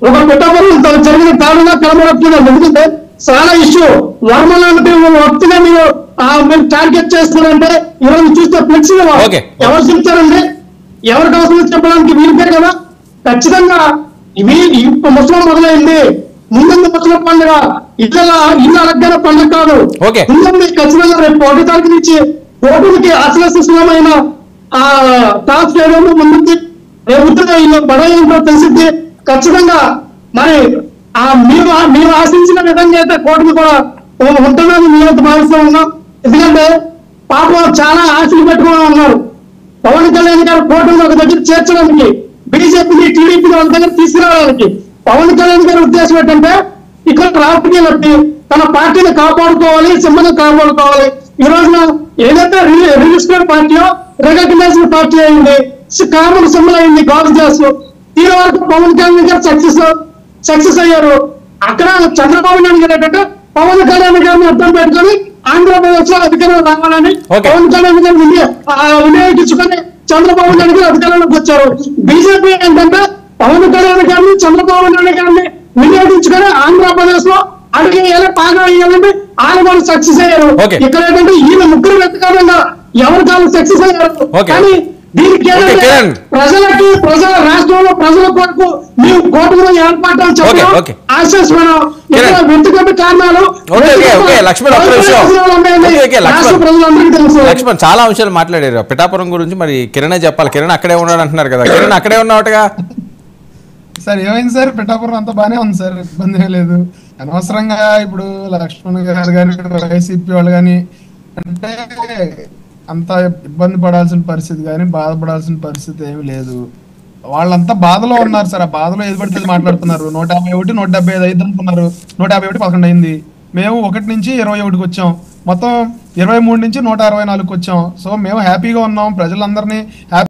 ఒక పిఠాపురం జరిగిన దాడుగా కనబడుతుంది. ఎందుకంటే చాలా ఇష్యూ వర్మ లాంటి వ్యక్తిగా మీరు టార్గెట్ చేస్తున్నారంటే ఈరోజు చూస్తే ఫ్లెక్సీ ఎవరు చెప్తారండి, ఎవరికి అవసరం చెప్పడానికి వీలుపే కదా. ఖచ్చితంగా ఇవి ముస్లిం మొదలైంది. ముందు ముస్లిం పండుగ ఇల్లు అలగ్గాన పండుగ కాదు. ముందు ఖచ్చితంగా రేపు 1 తారీఖు నుంచి కోర్టులకి అసలమైన ఆ టాస్క్ ఏదో ముందుకి రేపు ఇల్లు బడైందో తెలిసింది. ఖచ్చితంగా మరి ఆ మీరు ఆశించిన విధంగా అయితే కోర్టులు కూడా ఉంటుందని మేమైతే భావిస్తూ ఉన్నాం. ఎందుకంటే పాపం చాలా ఆశలు పెట్టుకుని ఉన్నారు. పవన్ కళ్యాణ్ గారు కోర్టును ఒక దగ్గర చేర్చడానికి, బీజేపీని టీడీపీని ఒక దగ్గర తీసుకురావడానికి పవన్ కళ్యాణ్ గారి ఉద్దేశం ఏంటంటే ఇక్కడ రాజకీయ వ్యక్తి తన పార్టీని కాపాడుకోవాలి, సింబల్ని కాపాడుకోవాలి. ఈ రోజున ఏదైతే రిజిస్టర్డ్ పార్టీయో రికగ్నైజ్డ్ పార్టీ అయింది, కామన్ సింబల్ అయింది గాజు గ్లాస్. దీని వరకు పవన్ కళ్యాణ్ గారు సక్సెస్ అయ్యారు. అక్కడ చంద్రబాబు నాయుడు గారు ఏంటంటే పవన్ కళ్యాణ్ గారిని అర్థం పెట్టుకొని ఆంధ్రప్రదేశ్ లో అధికారం రావాలని పవన్ కళ్యాణ్ గారిని వినియోగించుకొని చంద్రబాబు నాయుడు గారు అధికారంలోకి వచ్చారు. బీజేపీ ఏంటంటే పవన్ కళ్యాణ్ గారిని చంద్రబాబు నాయుడు గారిని వినియోగించుకొని ఆంధ్రప్రదేశ్ లో అడిగేయాలి, బాగా వేయాలని ఆయన వాళ్ళు సక్సెస్ అయ్యారు. ఇక్కడ ఏంటంటే ఈయన ముగ్గురు వ్యక్తిగతంగా ఎవరి కాలం సక్సెస్ అయ్యారు. Okay. కానీ దీనికి ఏంటంటే కిరణ్. ప్రజలకి రాష్ట్రంలో ప్రజల కొరకు మేము కూటమిలో ఏర్పాటు చెప్పడం Okay. ఆశాస్పదం. ఇక్కడ వ్యక్తిగత కారణాలు లక్ష్మణ్ ఒక్క నిమిషం. రాష్ట్ర ప్రజలందరికీ తెలుసు. లక్ష్మణ్ చాలా అంశాలు మాట్లాడారు పిఠాపురం గురించి, మరి కిరణే చెప్పాలి. కిరణ్ అక్కడే ఉన్నాడు అంటున్నారు కదా, కిరణ్ అక్కడే ఉన్నావుగా. సార్ ఏమైంది సార్, పిఠాపురం అంతా బానే ఉంది సార్, ఇబ్బంది ఏం లేదు. అనవసరంగా ఇప్పుడు లక్ష్మణ్ గారు కానీ వైసీపీ వాళ్ళు కానీ అంటే అంత ఇబ్బంది పడాల్సిన పరిస్థితి కానీ బాధపడాల్సిన పరిస్థితి ఏమి లేదు. వాళ్ళంతా బాధలో ఉన్నారు సార్. ఆ బాధలో ఏది పడితే మాట్లాడుతున్నారు. 151, 175 అయింది అనుకున్నారు, 151 11 అయింది. మేము 1 నుంచి 21కి వచ్చాం, మొత్తం 23 నుంచి 164కి వచ్చాం. సో మేము హ్యాపీగా ఉన్నాం, ప్రజలందరినీ హ్యాపీ